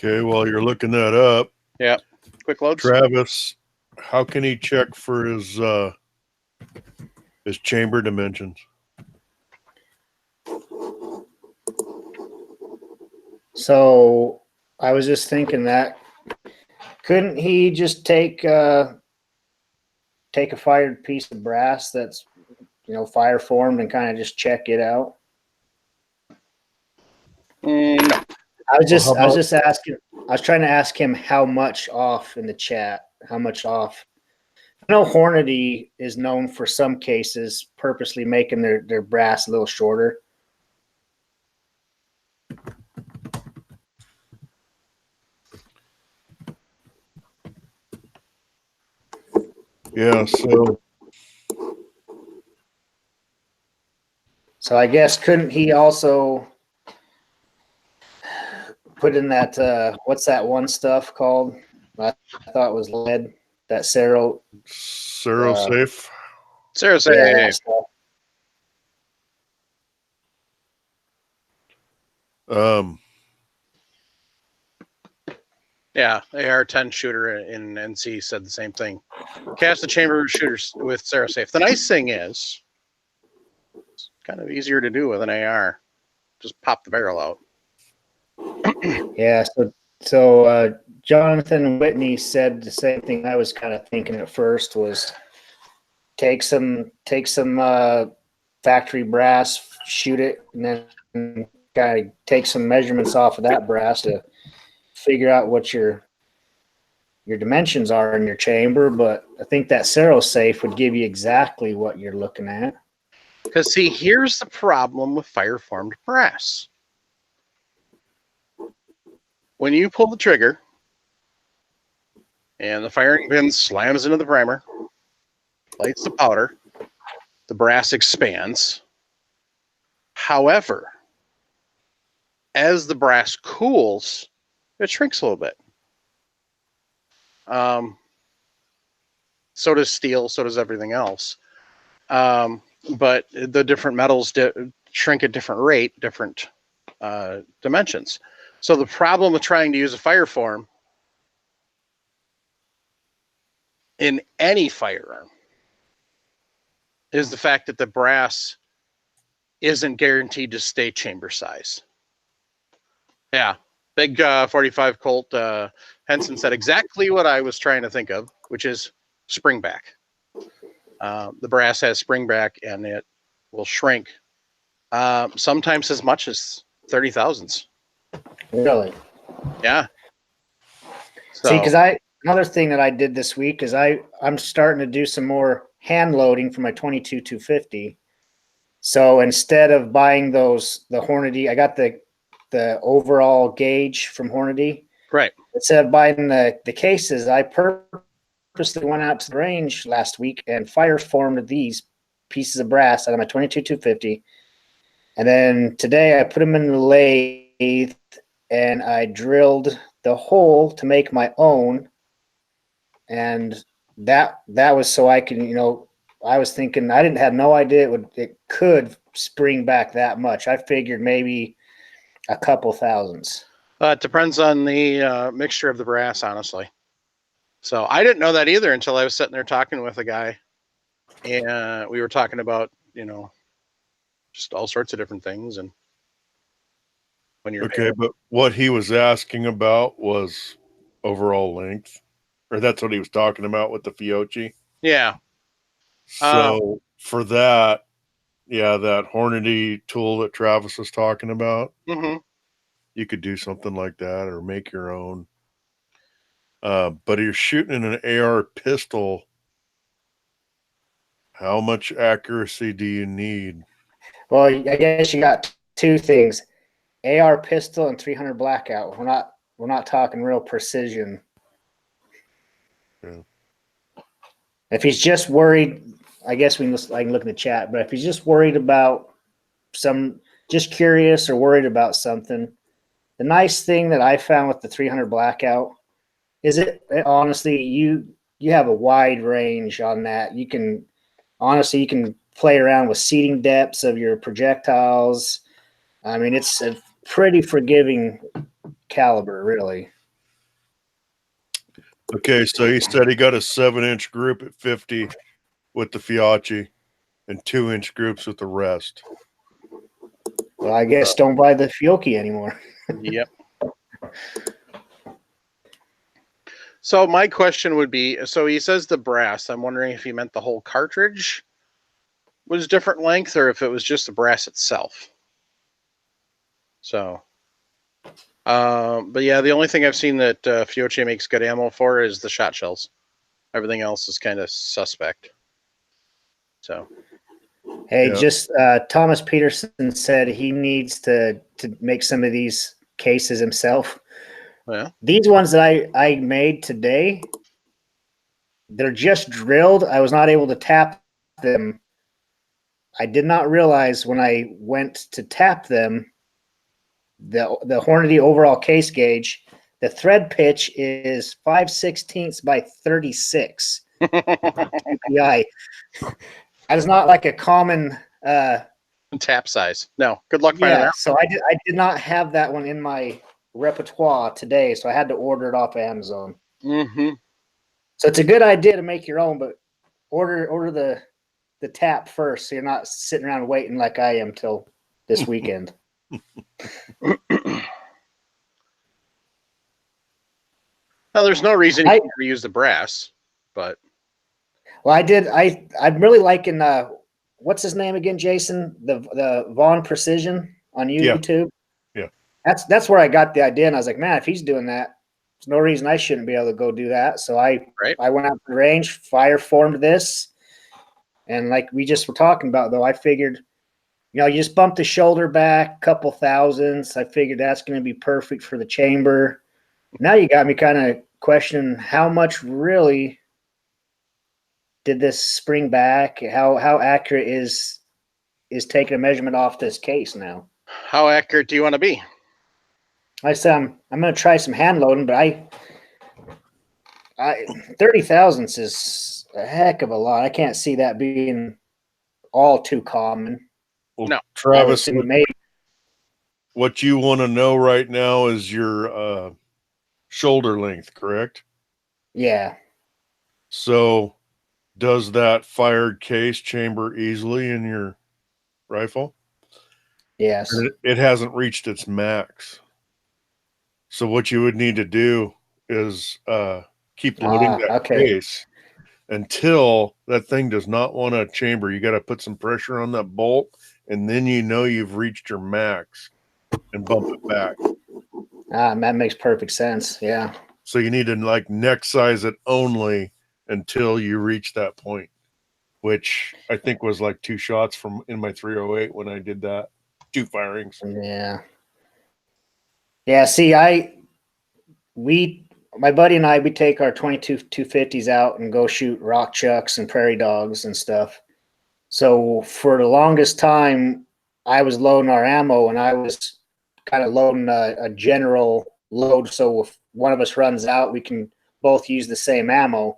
Okay, while you're looking that up, Yeah, quick loads. Travis, how can he check for his chamber dimensions? So I was just thinking that couldn't he just take a fired piece of brass that's fire formed and kind of just check it out? No. I was Well, how just asking. I was trying to ask him how much off in the chat. How much off? I know Hornady is known for some cases purposely making their brass a little shorter. Yeah, So I guess couldn't he also put in that what's that one stuff called? I thought it was lead. That Cero. Safe. Seriously. Yeah, that stuff. Yeah, AR-10 shooter in NC said the same thing. Cast the chamber shooters with Safe. The nice thing is, it's kind of easier to do with an AR. Just pop the barrel out. Yeah. So Jonathan Whitney said the same thing I was kind of thinking at first was take some factory brass, shoot it, and then kind of take some measurements off of that brass to figure out what your dimensions are in your chamber. But I think that Safe would give you exactly what you're looking at. Because see, here's the problem with fire-formed brass. When you pull the trigger and the firing pin slams into the primer, lights the powder, the brass expands. However, as the brass cools, it shrinks a little bit. So does steel, so does everything else. But the different metals shrink at different rate, different dimensions. So the problem with trying to use a fire form in any firearm is the fact that the brass isn't guaranteed to stay chamber size. Yeah, big 45 Colt Henson said exactly what I was trying to think of, which is spring back. The brass has spring back and it will shrink sometimes as much as 30 thousandths. Really? Yeah. So, see, because another thing that I did this week is I'm starting to do some more hand loading for my 22 250. So instead of buying the Hornady, I got the overall gauge from Hornady. right. Instead of buying the cases, I purposely went out to the range last week and fire formed these pieces of brass out of my 22 250. And then today I put them in the lathe and I drilled the hole to make my own. And that was so I can, I was thinking I didn't have no idea it could spring back that much. I figured maybe a couple thousandths. It depends on the mixture of the brass, honestly. So I didn't know that either until I was sitting there talking with a guy, and we were talking about, just all sorts of different things. And when you're Okay, but what he was asking about was overall length, or that's what he was talking about with the Fiocchi. yeah. So for that, yeah, that Hornady tool that Travis was talking about, you could do something like that or make your own. But you're shooting in an AR pistol. How much accuracy do you need? Well, I guess you got two things: AR pistol and 300 blackout. We're not talking real precision. Yeah. If he's just worried, I guess I can look in the chat. But if he's just worried about just curious or worried about something, the nice thing that I found with the 300 blackout is it honestly you have a wide range on that. You can play around with seating depths of your projectiles. I mean, it's a pretty forgiving caliber, really. Okay, so he said he got a 7-inch group at 50 with the Fiocchi and 2-inch groups with the rest. Well, I guess don't buy the Fiocchi anymore. Yep. So my question would be, so he says the brass. I'm wondering if he meant the whole cartridge was different length or if it was just the brass itself. So, but yeah, the only thing I've seen that Fiocchi makes good ammo for is the shot shells. Everything else is kind of suspect. So, Hey, Yeah. just Thomas Peterson said he needs to make some of these cases himself. yeah. These ones that I made today, they're just drilled. I was not able to tap them. I did not realize when I went to tap them, the Hornady overall case gauge, the thread pitch is 5/16 by 36 PPI. That is not like a common Tap size. No. Good luck finding yeah. that. So I did not have that one in my repertoire today, so I had to order it off Amazon. Mm-hmm. So it's a good idea to make your own, but order the tap first, so you're not sitting around waiting like I am till this weekend. Well, there's no reason you can't reuse the brass, but Well, I'm really liking what's his name again, Jason? The Vaughn Precision on YouTube. Yeah. That's where I got the idea, and I was like, man, if he's doing that, there's no reason I shouldn't be able to go do that. So I went out to the range, fire formed this, and like we just were talking about, though, I figured, you just bump the shoulder back a couple thousandths. I figured that's going to be perfect for the chamber. Now you got me kind of questioning how much really did this spring back? How accurate is taking a measurement off this case now? how accurate do you want to be? I said I'm going to try some hand loading, but I 30 thousandths is a heck of a lot. I can't see that being all too common. Well, No. Travis, what you want to know right now is your shoulder length, correct? Yeah. So does that fired case chamber easily in your rifle? Yes. It hasn't reached its max. So what you would need to do is keep loading that case until that thing does not want to chamber. You got to put some pressure on that bolt, and then you've reached your max and bump it back. That makes perfect sense. Yeah. So you need to like neck size it only until you reach that point, which I think was like 2 shots from in my 308 when I did that. 2 firings. Yeah. Yeah. See, my buddy and I, we take our 22 250s out and go shoot rock chucks and prairie dogs and stuff. So for the longest time, I was loading our ammo, and I was kind of loading a general load. So if one of us runs out, we can both use the same ammo.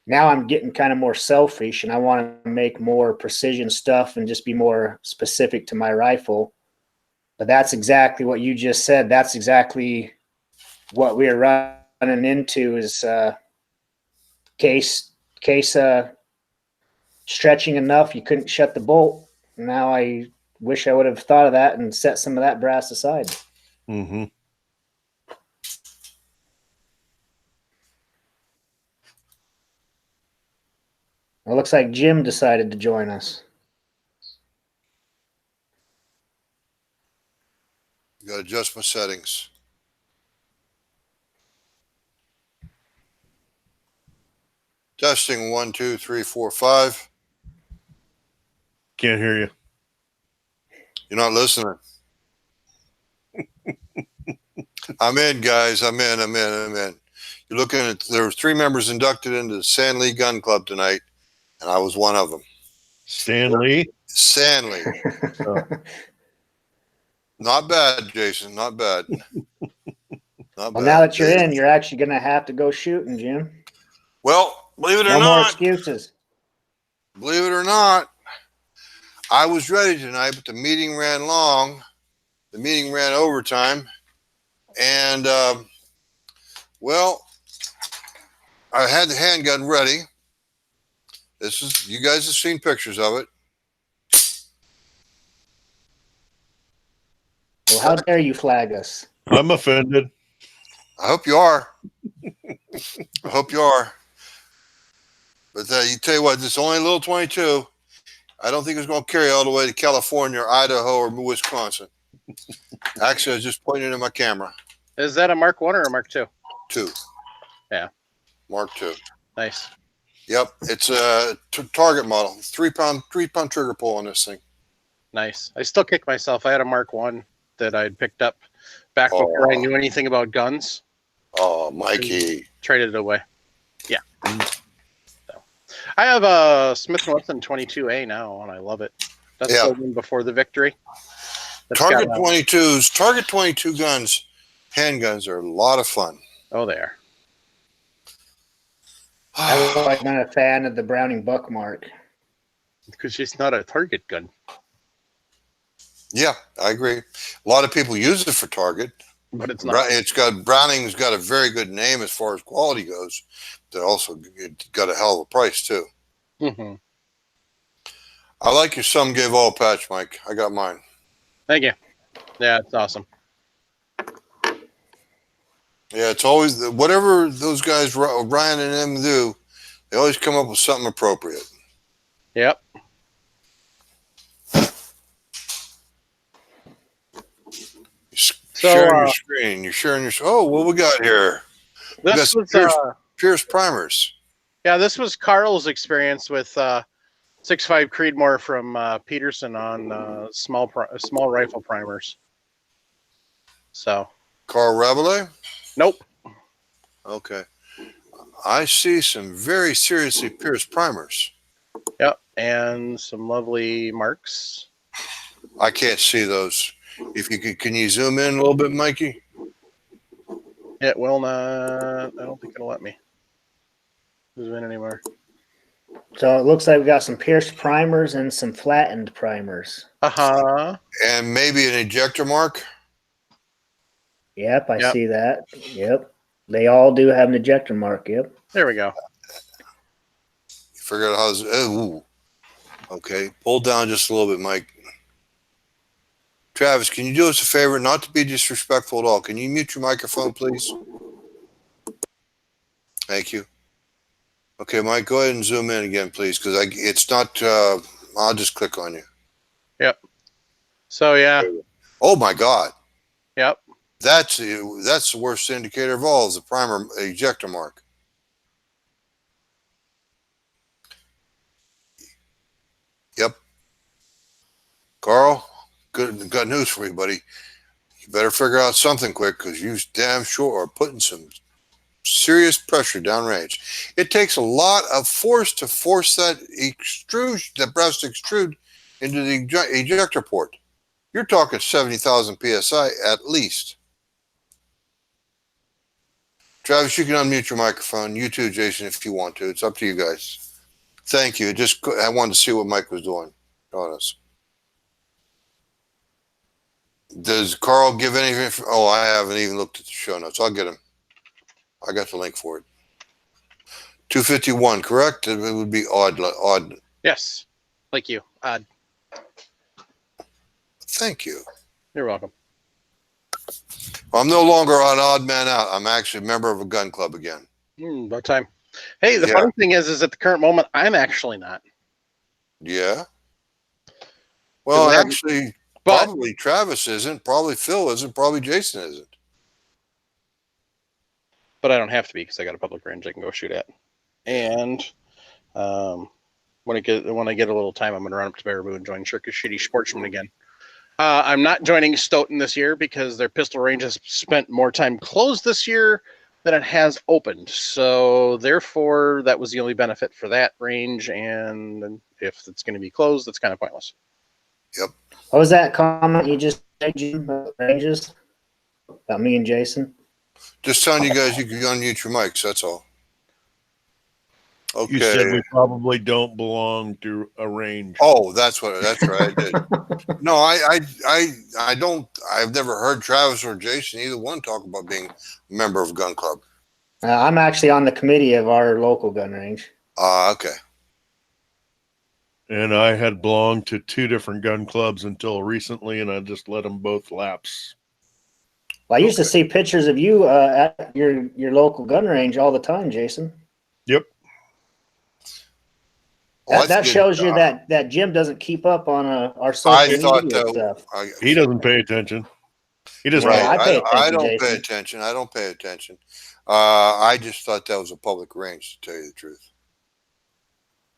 Now I'm getting kind of more selfish, and I want to make more precision stuff and just be more specific to my rifle. But that's exactly what you just said. That's exactly what we are running into is case stretching enough you couldn't shut the bolt. Now I wish I would have thought of that and set some of that brass aside. Mm-hmm. It looks like Jim decided to join us. You got to adjust my settings. Testing 1, 2, 3, 4, 5. Can't hear you. You're not listening. I'm in, guys. I'm in. You're looking at, there were 3 members inducted into the San Lee Gun Club tonight, and I was one of them. Stan Lee? San Lee. Not bad, Jason. Not bad. Not Well, bad. now that you're in, you're actually going to have to go shooting, Jim. Well, believe it or No more not, excuses. believe it or not, I was ready tonight, but the meeting ran long. The meeting ran overtime. And, well, I had the handgun ready. This is, you guys have seen pictures of it. Well, how dare you flag us? I'm offended. I hope you are. I hope you are. But you tell you what, this is only a little 22. I don't think it's going to carry all the way to California or Idaho or Wisconsin. Actually, I was just pointing at my camera. Is that a Mark 1 or a Mark 2? 2. Yeah. Mark 2. Nice. Yep. It's a target model. 3-pound trigger pull on this thing. Nice. I still kick myself. I had a Mark 1 that I'd picked up back before I knew anything about guns. Oh, Mikey. Traded it away. Yeah. So, I have a Smith & Wesson 22A now, and I love it. That's the one before the victory. Target 22s, Target 22 guns, handguns are a lot of fun. Oh, they are. I've always been a fan of the Browning Buckmark. Because it's not a target gun. Yeah, I agree. A lot of people use it for target. But it's not. Browning's got a very good name as far as quality goes. They also got a hell of a price, too. Mm-hmm. I like your some give all patch, Mike. I got mine. Thank you. Yeah, it's awesome. Yeah, it's always whatever those guys, Ryan and them, do. They always come up with something appropriate. Yep. Sharing your screen. You're sharing your. Oh, what we got here? This was Cci Primers. Yeah, this was Carl's experience with 6.5 Creedmoor from Peterson on small rifle primers. So. Carl Rabelais? Nope. Okay. I see some very seriously pierced primers. Yep, and some lovely marks. I can't see those. If you could, can you zoom in a little bit, Mikey? It will not. I don't think it'll let me zoom in anymore. So it looks like we got some pierced primers and some flattened primers. Uh-huh. And maybe an ejector mark? Yep, I see that. Yep. They all do have an ejector mark, yep. There we go. You figure out how this, ooh. Okay, pull down just a little bit, Mike. Travis, can you do us a favor, not to be disrespectful at all? Can you mute your microphone, please? Thank you. Okay, Mike, go ahead and zoom in again, please, because it's not, I'll just click on you. Yep. So, yeah. Oh, my God. Yep. That's the worst indicator of all, is the primer ejector mark. Yep. Carl, got news for you, buddy. You better figure out something quick, because you damn sure are putting some serious pressure downrange. It takes a lot of force to force that breast extrude into the ejector port. You're talking 70,000 psi at least. Travis, you can unmute your microphone. You too, Jason, if you want to. It's up to you guys. Thank you. I wanted to see what Mike was doing on us. Does Carl give anything? Oh, I haven't even looked at the show notes. I'll get him. I got the link for it. 251, correct? It would be odd. Yes. Like you. Odd. Thank you. You're welcome. Well, I'm no longer an odd man out. I'm actually a member of a gun club again. About time. Hey, the funny thing is at the current moment, I'm actually not. Yeah. Well, actually, probably Travis isn't. Probably Phil isn't. Probably Jason isn't. But I don't have to be because I got a public range I can go shoot at. And when I get a little time, I'm going to run up to Baraboo and join Shitty Sportsman again. I'm not joining Stoughton this year because their pistol range has spent more time closed this year than it has opened. So therefore, that was the only benefit for that range. And if it's going to be closed, that's kind of pointless. Yep. What was that comment you just made, Jim, about ranges? About me and Jason? Just telling you guys you can unmute your mics. That's all. Okay. You said we probably don't belong to a range. Oh, that's right. I did. No, I don't. I've never heard Travis or Jason, either one, talk about being a member of a gun club. I'm actually on the committee of our local gun range. Okay. And I had belonged to 2 different gun clubs until recently, and I just let them both lapse. Well, I used to see pictures of you at your local gun range all the time, Jason. Yep. Well, That shows you that Jim doesn't keep up on our social media stuff. He doesn't pay attention. He just Right. I pay attention, I don't Jason. pay attention. I don't pay attention. I just thought that was a public range, to tell you the truth.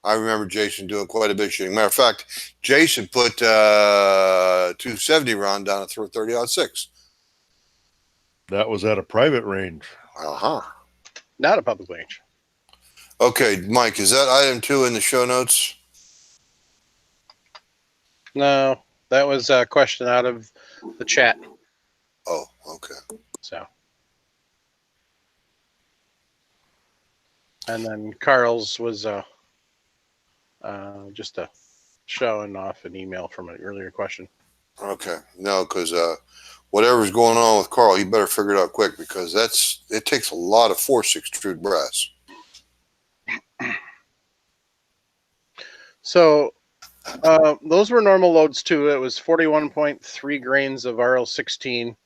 I remember Jason doing quite a bit of shooting. Matter of fact, Jason put 270 round down at 30-06. That was at a private range. Uh-huh. Not a public range. Okay, Mike, is that item 2 in the show notes? No, that was a question out of the chat. Oh, okay. So. And then Carl's was just a showing off an email from an earlier question. Okay. No, because whatever's going on with Carl, you better figure it out quick, because it takes a lot of force to extrude brass. So those were normal loads too. It was 41.3 grains of RL16.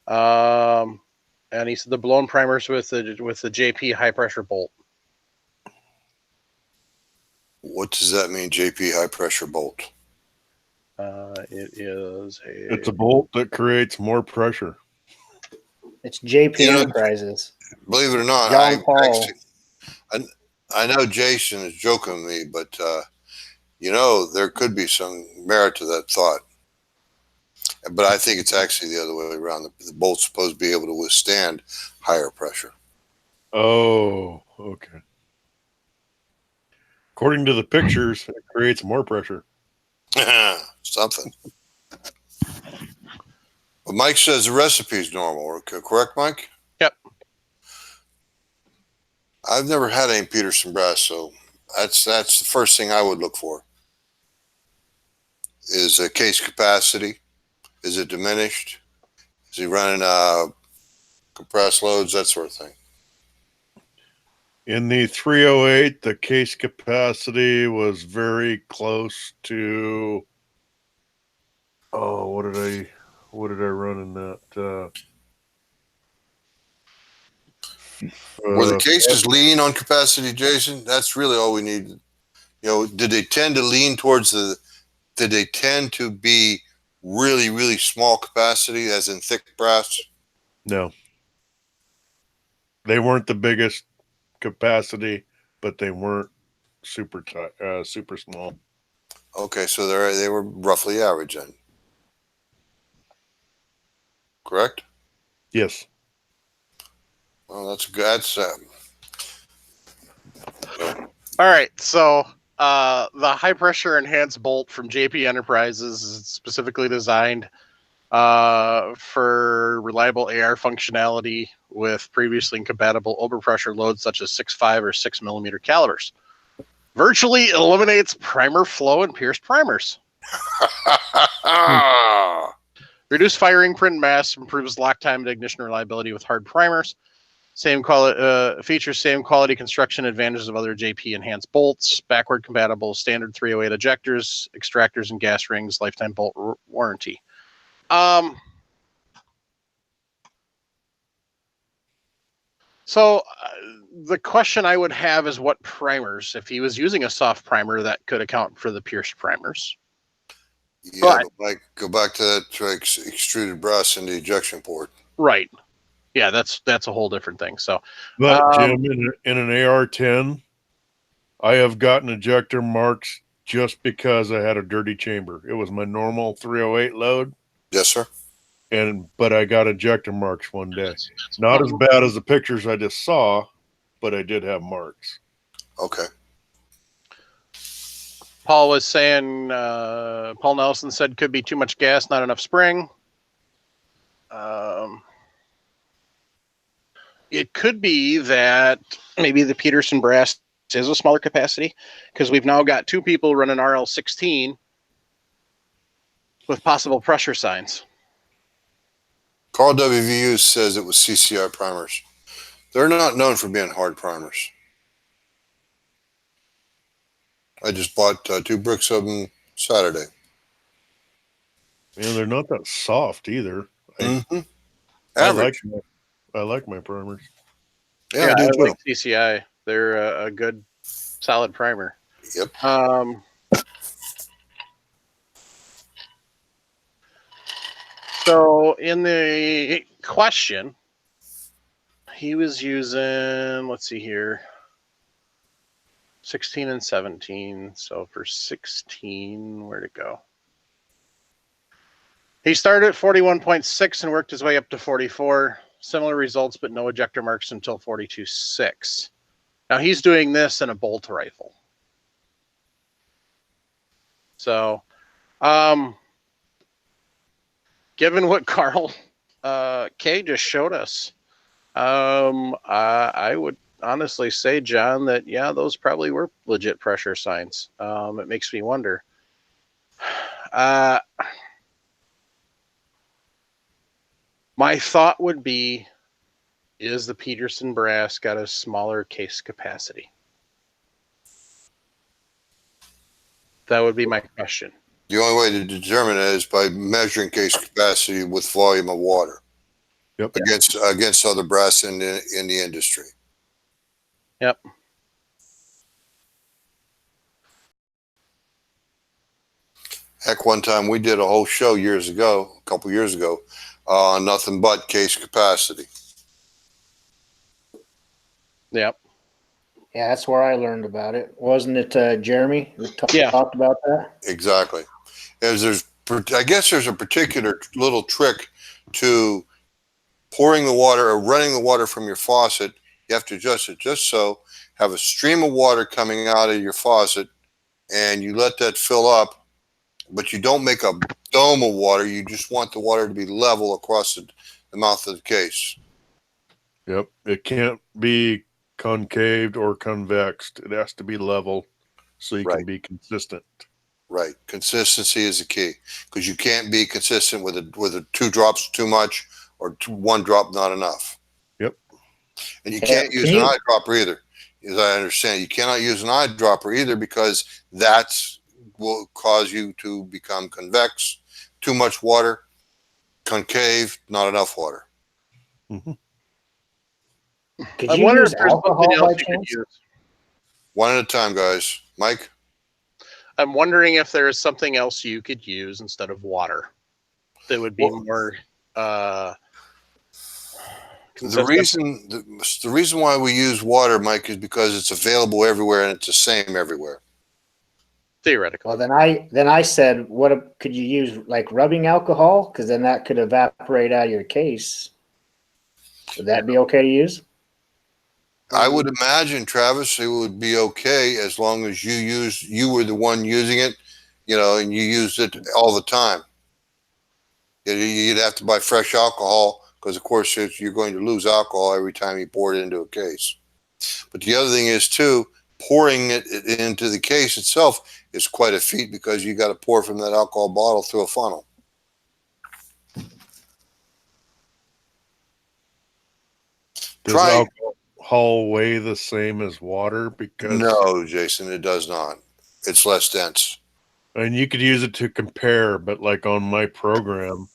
And he said the blown primers with the JP high pressure bolt. What does that mean, JP high pressure bolt? It's a bolt that creates more pressure. It's JP Enterprises. Believe it or not, John Paul. I know Jason is joking with me, but there could be some merit to that thought. But I think it's actually the other way around. The bolt's supposed to be able to withstand higher pressure. Oh, okay. According to the pictures, it creates more pressure. Something. But Mike says the recipe is normal. Correct, Mike? Yep. I've never had any Peterson brass, so that's the first thing I would look for. Is a case capacity? Is it diminished? Is he running compressed loads? That sort of thing. In the 308, the case capacity was very close to. Oh, what did I run in that? Were the cases lean on capacity, Jason? That's really all we need. Did they tend to lean towards did they tend to be really, really small capacity, as in thick brass? No. They weren't the biggest capacity, but they weren't super small. Okay, so they were roughly average then. Correct? Yes. Well, that's good. All right, so the high pressure enhanced bolt from JP Enterprises is specifically designed for reliable AR functionality with previously incompatible overpressure loads such as 6.5 or 6 millimeter calibers. Virtually eliminates primer flow and pierced primers. Reduced firing print mass, improves lock time and ignition reliability with hard primers. Features same quality construction advantages of other JP enhanced bolts. Backward compatible standard 308 ejectors, extractors, and gas rings. Lifetime bolt warranty. So the question I would have is what primers, if he was using a soft primer, that could account for the pierced primers. Yeah, but Mike, go back to that extruded brass in the ejection port. Right. Yeah, that's a whole different thing. So, but Jim, in an AR-10, I have gotten ejector marks just because I had a dirty chamber. It was my normal 308 load, Yes, sir. but I got ejector marks one day. Not as bad as the pictures I just saw, but I did have marks. Okay. Paul was saying, Paul Nelson said could be too much gas, not enough spring. It could be that maybe the Peterson brass is a smaller capacity, because we've now got two people running RL16 with possible pressure signs. Carl WVU says it was Cci Primers. They're not known for being hard primers. I just bought 2 bricks of them Saturday. Man, they're not that soft either. Average. I like my primers. Yeah, I do too. like CCI. They're a good, solid primer. Yep. So in the question, he was using, let's see here, 16 and 17. So for 16, where'd it go? He started at 41.6 and worked his way up to 44. Similar results, but no ejector marks until 42.6. Now he's doing this in a bolt rifle. So, given what Carl K just showed us, I would honestly say, John, that yeah, those probably were legit pressure signs. It makes me wonder. My thought would be, is the Peterson brass got a smaller case capacity? That would be my question. The only way to determine it is by measuring case capacity with volume of water. Yep. Against other brass in the industry. Yep. Heck, one time we did a whole show a couple years ago, on nothing but case capacity. Yep. Yeah, that's where I learned about it. Wasn't it Jeremy who talked about that? Exactly. I guess there's a particular little trick to pouring the water or running the water from your faucet. You have to adjust it just so. Have a stream of water coming out of your faucet, and you let that fill up, but you don't make a dome of water. You just want the water to be level across the mouth of the case. Yep. It can't be concaved or convexed. It has to be level so you can be consistent. Right. Consistency is the key, because you can't be consistent with a 2 drops too much or 1 drop not enough. Yep. And you can't use an eyedropper either. As I understand, you cannot use an eyedropper either, because that's will cause you to become convex, too much water, concave, not enough water. Mm-hmm. Could you use alcohol by chance? could use. One at a time, guys. Mike? I'm wondering if there is something else you could use instead of water that would be more consistent. The reason why we use water, Mike, is because it's available everywhere and it's the same everywhere. Theoretically. Well, then I said, could you use like rubbing alcohol? Because then that could evaporate out of your case. Would that be okay to use? I would imagine, Travis, it would be okay as long as you were the one using it, and you used it all the time. You'd have to buy fresh alcohol, because of course you're going to lose alcohol every time you pour it into a case. But the other thing is too, pouring it into the case itself is quite a feat, because you got to pour from that alcohol bottle through a funnel. Does alcohol weigh the same as water? Because no, Jason, it does not. It's less dense. And you could use it to compare, but like on my program,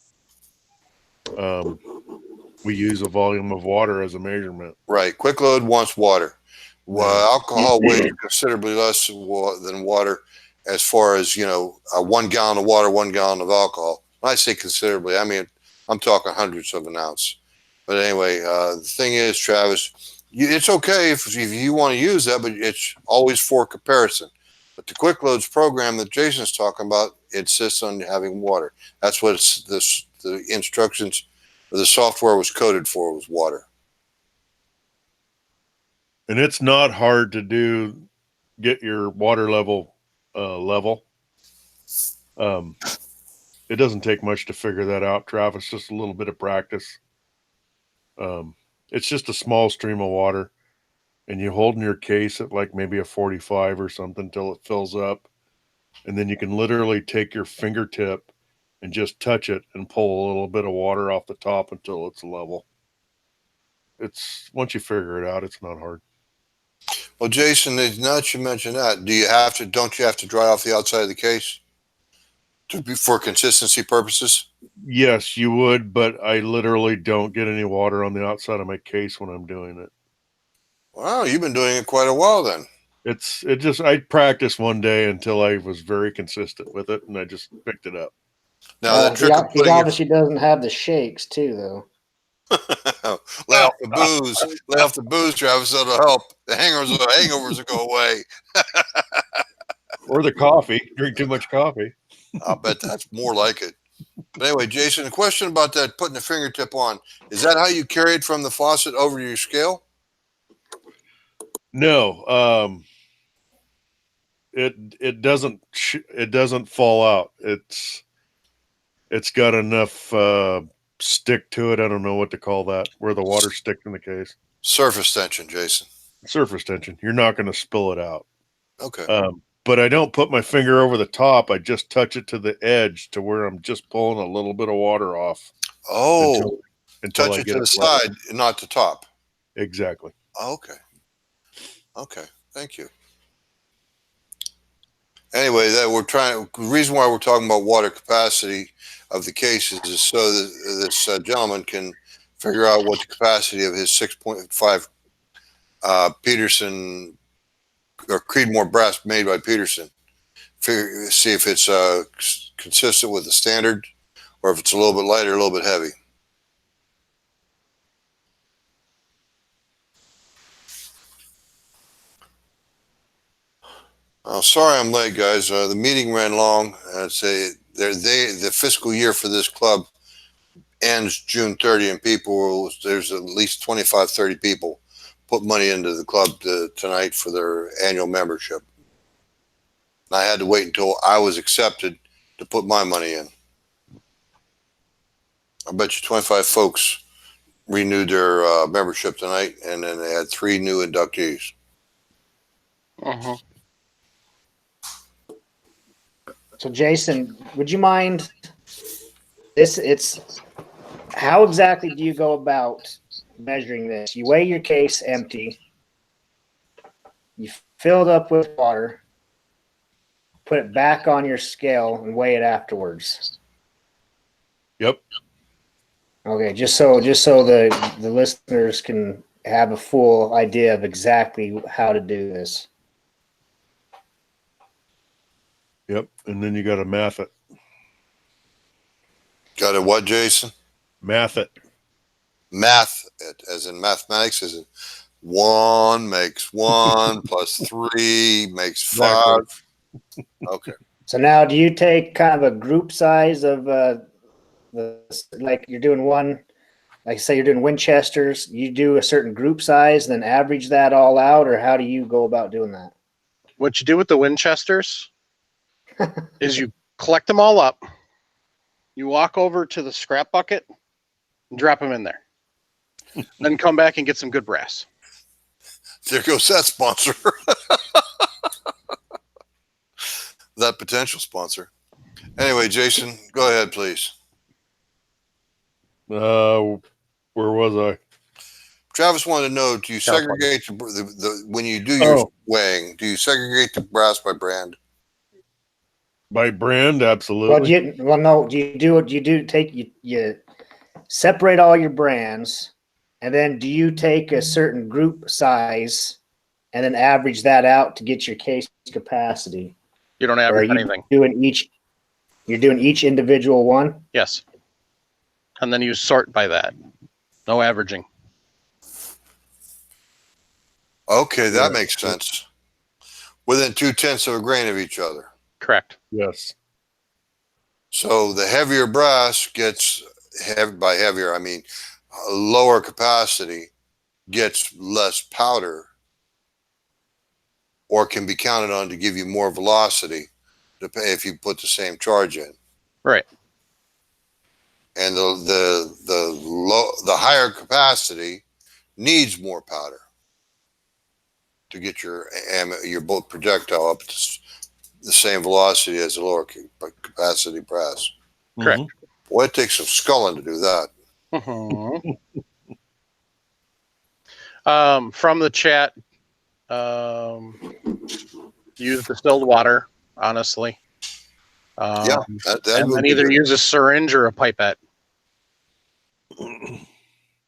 we use a volume of water as a measurement. Right. Quick load wants water. Well, alcohol weighs considerably less than water, as far as, 1 gallon of water, 1 gallon of alcohol. When I say considerably, I mean, I'm talking hundreds of an ounce. But anyway, the thing is, Travis, It's okay if you want to use that, but it's always for comparison. But the quick loads program that Jason's talking about insists on having water. That's what the instructions or the software was coded for, was water. And it's not hard to get your water level level. It doesn't take much to figure that out, Travis. Just a little bit of practice. It's just a small stream of water, and you hold in your case at like maybe a 45 or something until it fills up. And then you can literally take your fingertip and just touch it and pull a little bit of water off the top until it's level. It's once you figure it out, it's not hard. Well, Jason, now that you mentioned that, don't you have to dry off the outside of the case for consistency purposes? Yes, you would, but I literally don't get any water on the outside of my case when I'm doing it. Wow, you've been doing it quite a while then. I practiced one day until I was very consistent with it, and I just picked it up. Now that trick of he obviously doesn't have the shakes too, though. lay off the booze, Travis. That'll help. The hangovers will go away. Or the coffee. Drink too much coffee. I'll bet that's more like it. But anyway, Jason, a question about that putting the fingertip on. Is that how you carry it from the faucet over to your scale? No. It doesn't fall out. It's got enough stick to it. I don't know what to call that, where the water sticks in the case. Surface tension, Jason. Surface tension. You're not going to spill it out. Okay. But I don't put my finger over the top. I just touch it to the edge to where I'm just pulling a little bit of water off. Oh, until touch I it get to the side, not the top. Exactly. Okay. Thank you. Anyway, the reason why we're talking about water capacity of the cases is so that this gentleman can figure out what the capacity of his 6.5 Peterson or Creedmoor brass made by Peterson. See if it's consistent with the standard, or if it's a little bit lighter, a little bit heavy. Oh, sorry I'm late, guys. The meeting ran long. I'd say the fiscal year for this club ends June 30, and there's at least 25, 30 people put money into the club tonight for their annual membership. And I had to wait until I was accepted to put my money in. I bet you 25 folks renewed their membership tonight, and then they had 3 new inductees. Uh-huh. So, Jason, would you mind how exactly do you go about measuring this? You weigh your case empty, you fill it up with water, put it back on your scale, and weigh it afterwards. Yep. Okay, just so the listeners can have a full idea of exactly how to do this. Yep. And then you got to math it. Got it what, Jason? Math it. Math it, as in mathematics, as in 1 makes 1 plus 3 makes 5. Exactly. Okay. So now, do you take kind of a group size of like you're doing one, like say you're doing Winchesters, you do a certain group size, then average that all out, or how do you go about doing that? What you do with the Winchesters is you collect them all up, you walk over to the scrap bucket and drop them in there. Then come back and get some good brass. There goes that sponsor. That potential sponsor. Anyway, Jason, go ahead, please. Where was I? Travis wanted to know, do you segregate when you do your weighing, do you segregate the brass by brand? By brand, absolutely. You separate all your brands, and then do you take a certain group size and then average that out to get your case capacity? You don't average anything. You're doing each individual one? Yes. And then you sort by that. No averaging. Okay, that Yeah. makes sense. Within 2/10 of a grain of each other. Correct. Yes. So the heavier brass gets by heavier, I mean a lower capacity gets less powder, or can be counted on to give you more velocity if you put the same charge in. Right. And the higher capacity needs more powder to get your bullet projectile up to the same velocity as the lower capacity brass. Correct. Boy, it takes some sculling to do that. From the chat, use distilled water, honestly. Yeah, that and would then be either good. use a syringe or a pipette.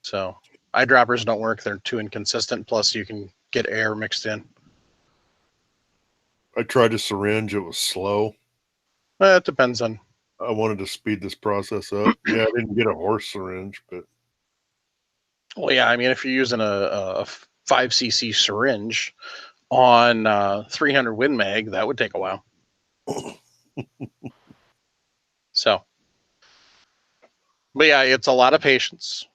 So eyedroppers don't work. They're too inconsistent. Plus, you can get air mixed in. I tried a syringe. It was slow. It depends on. I wanted to speed this process up. Yeah, I didn't get a horse syringe, but Well, yeah, I mean, if you're using a 5cc syringe on 300 Win Mag, that would take a while. So, but yeah, it's a lot of patience.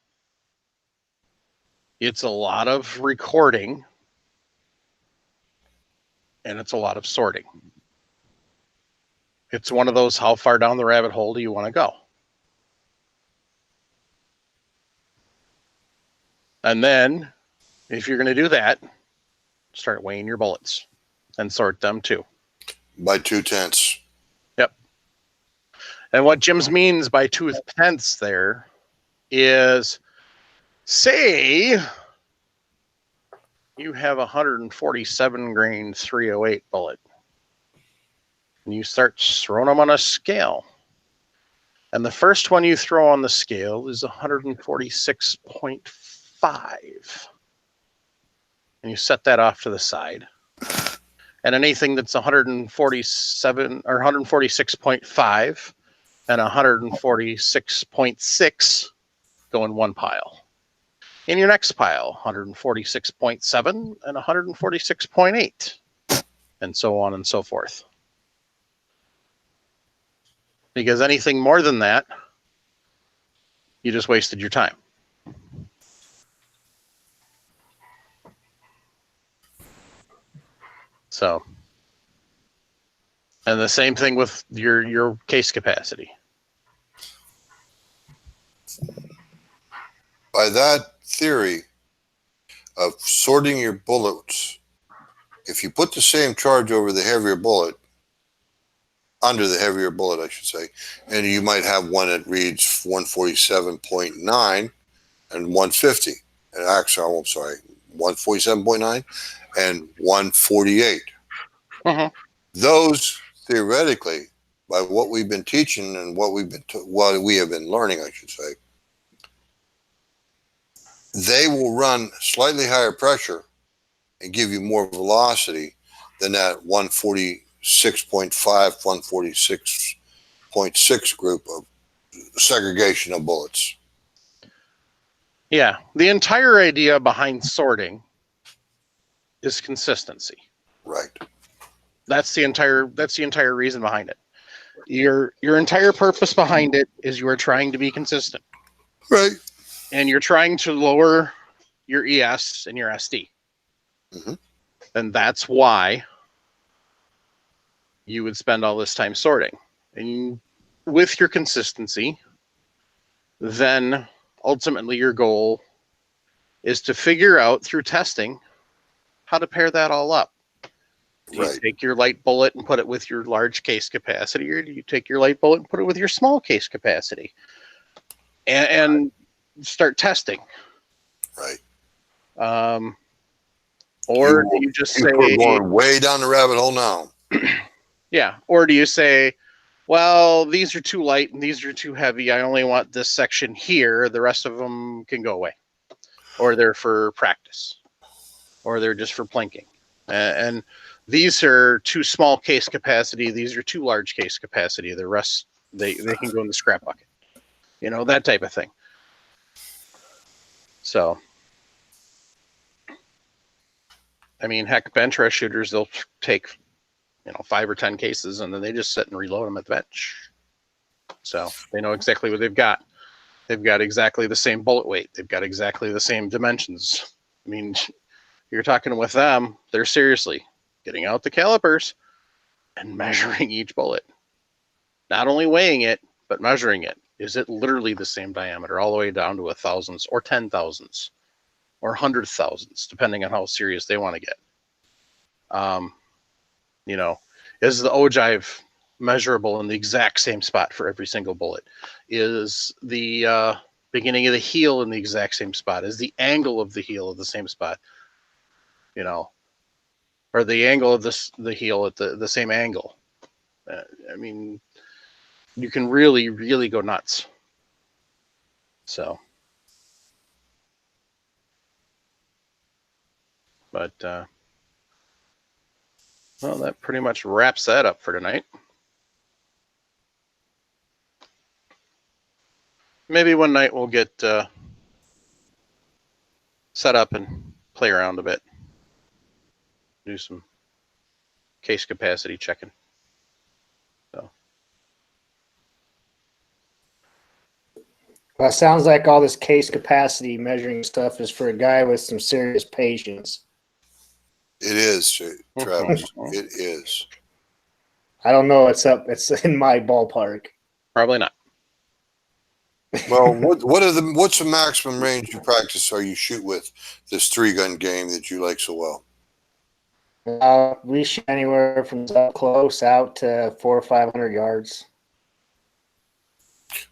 It's a lot of recording, and it's a lot of sorting. It's one of those, how far down the rabbit hole do you want to go? And then, if you're going to do that, start weighing your bullets and sort them too. By 2/10. Yep. And what Jim's means by 2/10 there is, say you have a 147 grain 308 bullet, and you start throwing them on a scale. And the first one you throw on the scale is 146.5. And you set that off to the side. And anything that's 147 or 146.5 and 146.6 go in one pile. In your next pile, 146.7 and 146.8, and so on and so forth. Because anything more than that, you just wasted your time. So, and the same thing with your case capacity. By that theory of sorting your bullets, if you put the same charge over the heavier bullet, under the heavier bullet, I should say, and you might have one that reads 147.9 and 150. And actually, I'm sorry, 147.9 and 148. Those theoretically, by what we've been teaching and what we have been learning, I should say, they will run slightly higher pressure and give you more velocity than that 146.5, 146.6 group of segregation of bullets. Yeah, the entire idea behind sorting is consistency. Right. That's the entire reason behind it. Your entire purpose behind it is you are trying to be consistent. Right. And you're trying to lower your ES and your SD. And that's why you would spend all this time sorting. And with your consistency, then ultimately your goal is to figure out through testing how to pair that all up. Do you take your light bullet and put it with your large case capacity, or do you take your light bullet and put it with your small case capacity? And start testing. Right. Or do you just say, we're going way down the rabbit hole now? Yeah. Or do you say, well, these are too light and these are too heavy. I only want this section here. The rest of them can go away. Or they're for practice. Or they're just for plinking. And these are too small case capacity. These are too large case capacity. The rest, they can go in the scrap bucket. You know, that type of thing. So I mean, heck, bench press shooters, they'll take, 5 or 10 cases, and then they just sit and reload them at the bench. So they know exactly what they've got. They've got exactly the same bullet weight. They've got exactly the same dimensions. I mean, you're talking with them, they're seriously getting out the calipers and measuring each bullet. Not only weighing it, but measuring it. Is it literally the same diameter all the way down to 1,000ths or 10,000ths or 100,000ths, depending on how serious they want to get? Is the ogive measurable in the exact same spot for every single bullet? Is the beginning of the heel in the exact same spot? Is the angle of the heel at the same spot? Or the angle of the heel at the same angle? I mean, you can really, really go nuts. So, but well, that pretty much wraps that up for tonight. Maybe one night we'll get set up and play around a bit. Do some case capacity checking. So. Well, it sounds like all this case capacity measuring stuff is for a guy with some serious patience. It is, Travis. It is. I don't know. It's in my ballpark. Probably not. Well, what's the maximum range you practice or you shoot with this 3-gun game that you like so well? We shoot anywhere from up close out to 400 or 500 yards.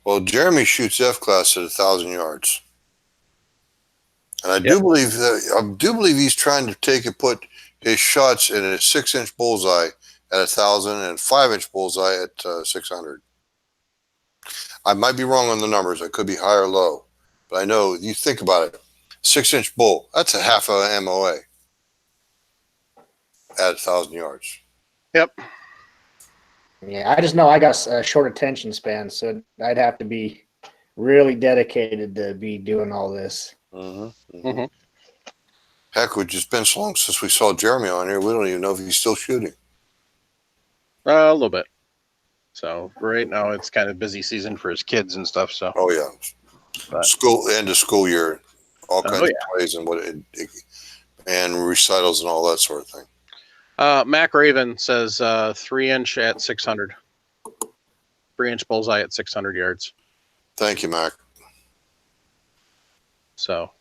Well, Jeremy shoots F-class at 1,000 yards, and I do believe he's trying to put his shots in a 6-inch bullseye at 1,000 and 5-inch bullseye at 600. I might be wrong on the numbers. I could be high or low, but I know you think about it. 6-inch bull, that's a half of an MOA at 1,000 yards. Yep. Yeah, I just know I got a short attention span, so I'd have to be really dedicated to be doing all this. Heck, it's just been so long since we saw Jeremy on here. We don't even know if he's still shooting. A little bit. So right now it's kind of busy season for his kids and stuff. So. Oh yeah, But, end of school year, all kinds of plays and and recitals and all that sort of thing. Mac Raven says 3-inch at 600. 3-inch bullseye at 600 yards. Thank you, Mac. So.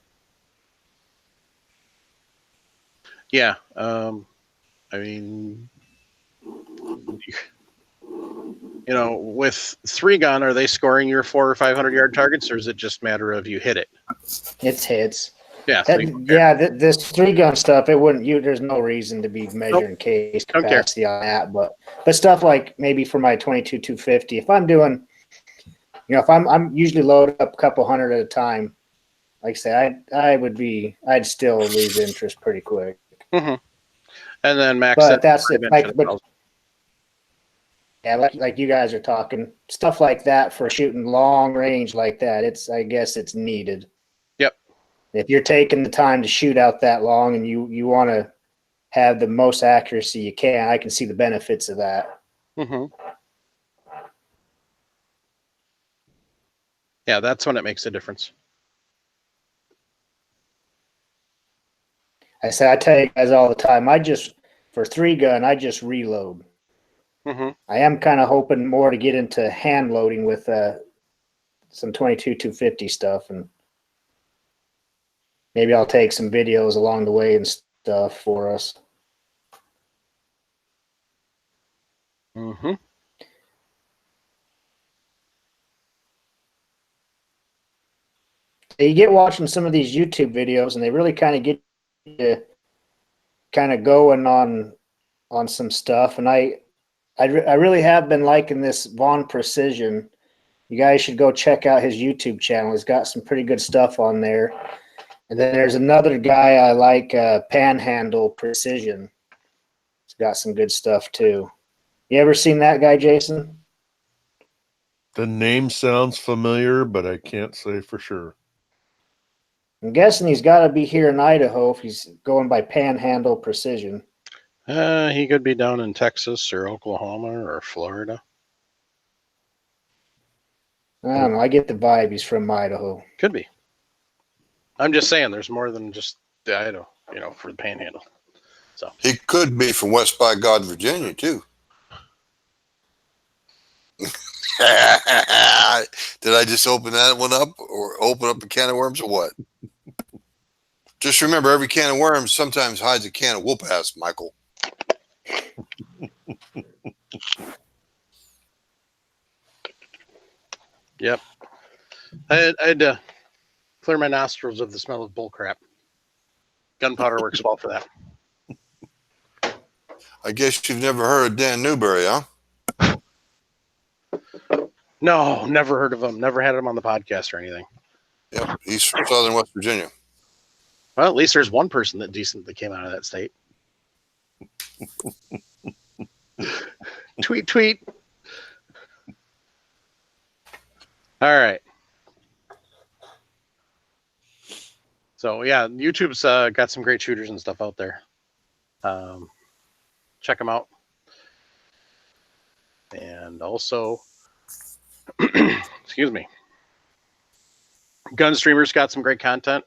Yeah. I mean, with 3-gun, are they scoring your 400 or 500 yard targets, or is it just a matter of you hit it? It's hits. Yeah. This 3-gun stuff, it wouldn't. There's no reason to be measuring case capacity on that. But stuff like maybe for my 22-250, if I'm doing, if I'm usually loaded up a couple hundred at a time, like I say, I'd still lose interest pretty quick. Mm-hmm. And then Max. But that's it. Like you guys are talking stuff like that for shooting long range like that. I guess it's needed. Yep. If you're taking the time to shoot out that long and you want to have the most accuracy you can, I can see the benefits of that. Mm-hmm. Yeah, that's when it makes a difference. I tell you guys all the time, for 3-gun, I just reload. Mm-hmm. I am kind of hoping more to get into hand loading with some 22-250 stuff, and maybe I'll take some videos along the way and stuff for us. Mm-hmm. You get watching some of these YouTube videos, and they really kind of get you kind of going on some stuff, and I really have been liking this Vaughn Precision. You guys should go check out his YouTube channel. He's got some pretty good stuff on there. And then there's another guy I like, Panhandle Precision. He's got some good stuff too. You ever seen that guy, Jason? The name sounds familiar, but I can't say for sure. I'm guessing he's got to be here in Idaho if he's going by Panhandle Precision. He could be down in Texas or Oklahoma or Florida. I don't know. I get the vibe he's from Idaho. Could be. I'm just saying there's more than just the Idaho, for the Panhandle. So He could be from West by God, Virginia, too. Did I just open that one up or open up a can of worms or what? Just remember, every can of worms sometimes hides a can of whoop ass, Michael. Yep. I had to clear my nostrils of the smell of bullcrap. Gunpowder works well for that. I guess you've never heard of Dan Newberry, huh? No, never heard of him. Never had him on the podcast or anything. Yep, he's from Southern West Virginia. Well, at least there's one person that came out of that state. Tweet, tweet. All right. So, yeah, YouTube's got some great shooters and stuff out there. Check them out. And also, excuse me, Gun Streamers got some great content.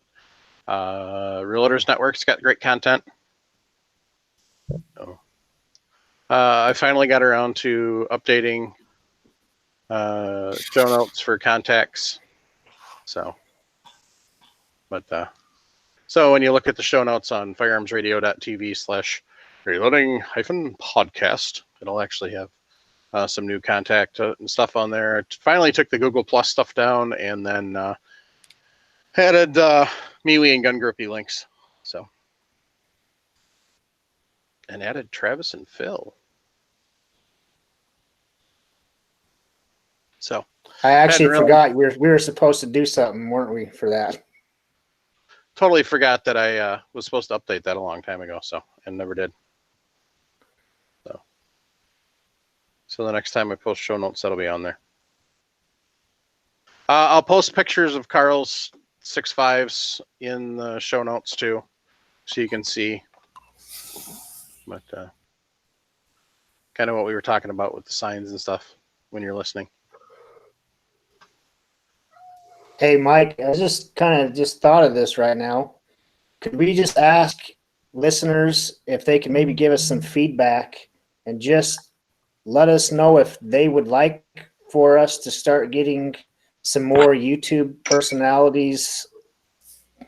Reloaders Network's got great content. So, I finally got around to updating show notes for contacts. So when you look at the show notes on firearmsradio.tv/reloading-podcast, it'll actually have some new contact and stuff on there. It finally took the Google Plus stuff down and then added MeWe and Gun Groupie links. So, and added Travis and Phil. So I actually forgot we were supposed to do something, weren't we, for that? Totally forgot that I was supposed to update that a long time ago, and never did. So the next time I post show notes, that'll be on there. I'll post pictures of Carl's 6.5s in the show notes too, so you can see. But kind of what we were talking about with the signs and stuff when you're listening. Hey, Mike, I just thought of this right now. Could we just ask listeners if they can maybe give us some feedback and just let us know if they would like for us to start getting some more YouTube personalities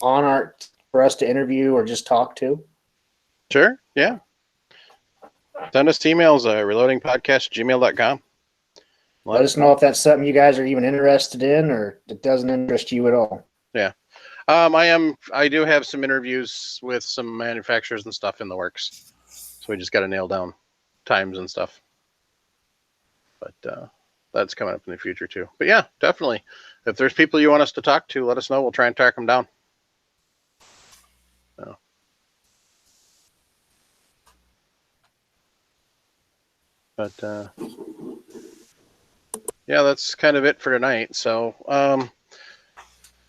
on for us to interview or just talk to? Sure, yeah. Send us emails, reloadingpodcast@gmail.com. Let us know if that's something you guys are even interested in or it doesn't interest you at all. Yeah. I do have some interviews with some manufacturers and stuff in the works. So we just got to nail down times and stuff. But that's coming up in the future too. But yeah, definitely. If there's people you want us to talk to, let us know. We'll try and track them down. So. But yeah, that's kind of it for tonight. So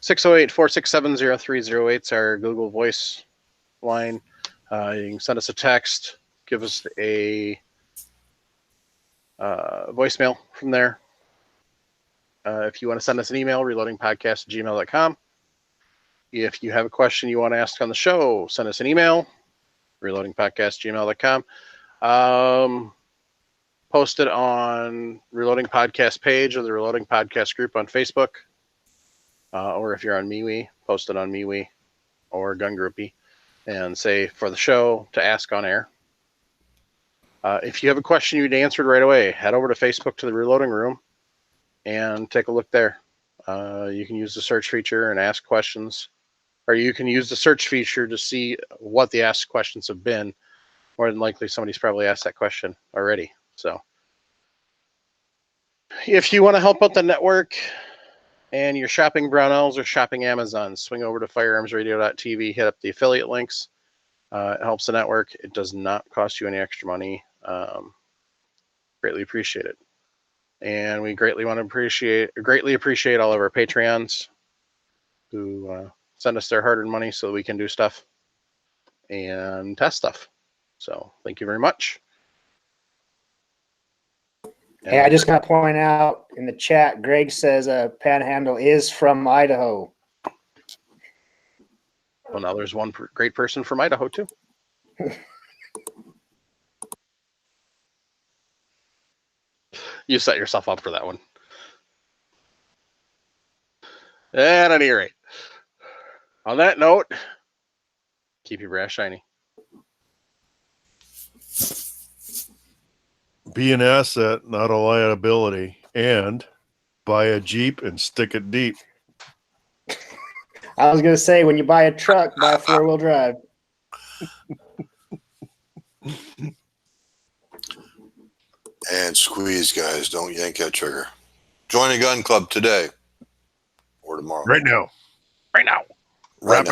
608-467-0308 is our Google Voice line. You can send us a text, give us a voicemail from there. If you want to send us an email, reloadingpodcast@gmail.com. If you have a question you want to ask on the show, send us an email, reloadingpodcast@gmail.com. Post it on Reloading Podcast page or the Reloading Podcast group on Facebook. Or if you're on MeWe, post it on MeWe or Gun Groupie and say for the show to ask on air. If you have a question you need answered right away, head over to Facebook to the Reloading Room and take a look there. You can use the search feature and ask questions, or you can use the search feature to see what the asked questions have been. More than likely, somebody's probably asked that question already. So if you want to help out the network and you're shopping Brownells or shopping Amazon, swing over to firearmsradio.tv, hit up the affiliate links. It helps the network. It does not cost you any extra money. Greatly appreciate it. And we greatly appreciate all of our Patreons who send us their hard-earned money so we can do stuff and test stuff. So thank you very much. Hey, I just got to point out in the chat, Greg says Panhandle is from Idaho. Well, now there's one great person from Idaho, too. You set yourself up for that one. At any rate, on that note, keep your brass shiny. Be an asset, not a liability, and buy a Jeep and stick it deep. I was going to say, when you buy a truck, buy a 4-wheel drive. And squeeze, guys. Don't yank that trigger. Join a gun club today or tomorrow. Right now. Right now. Right now.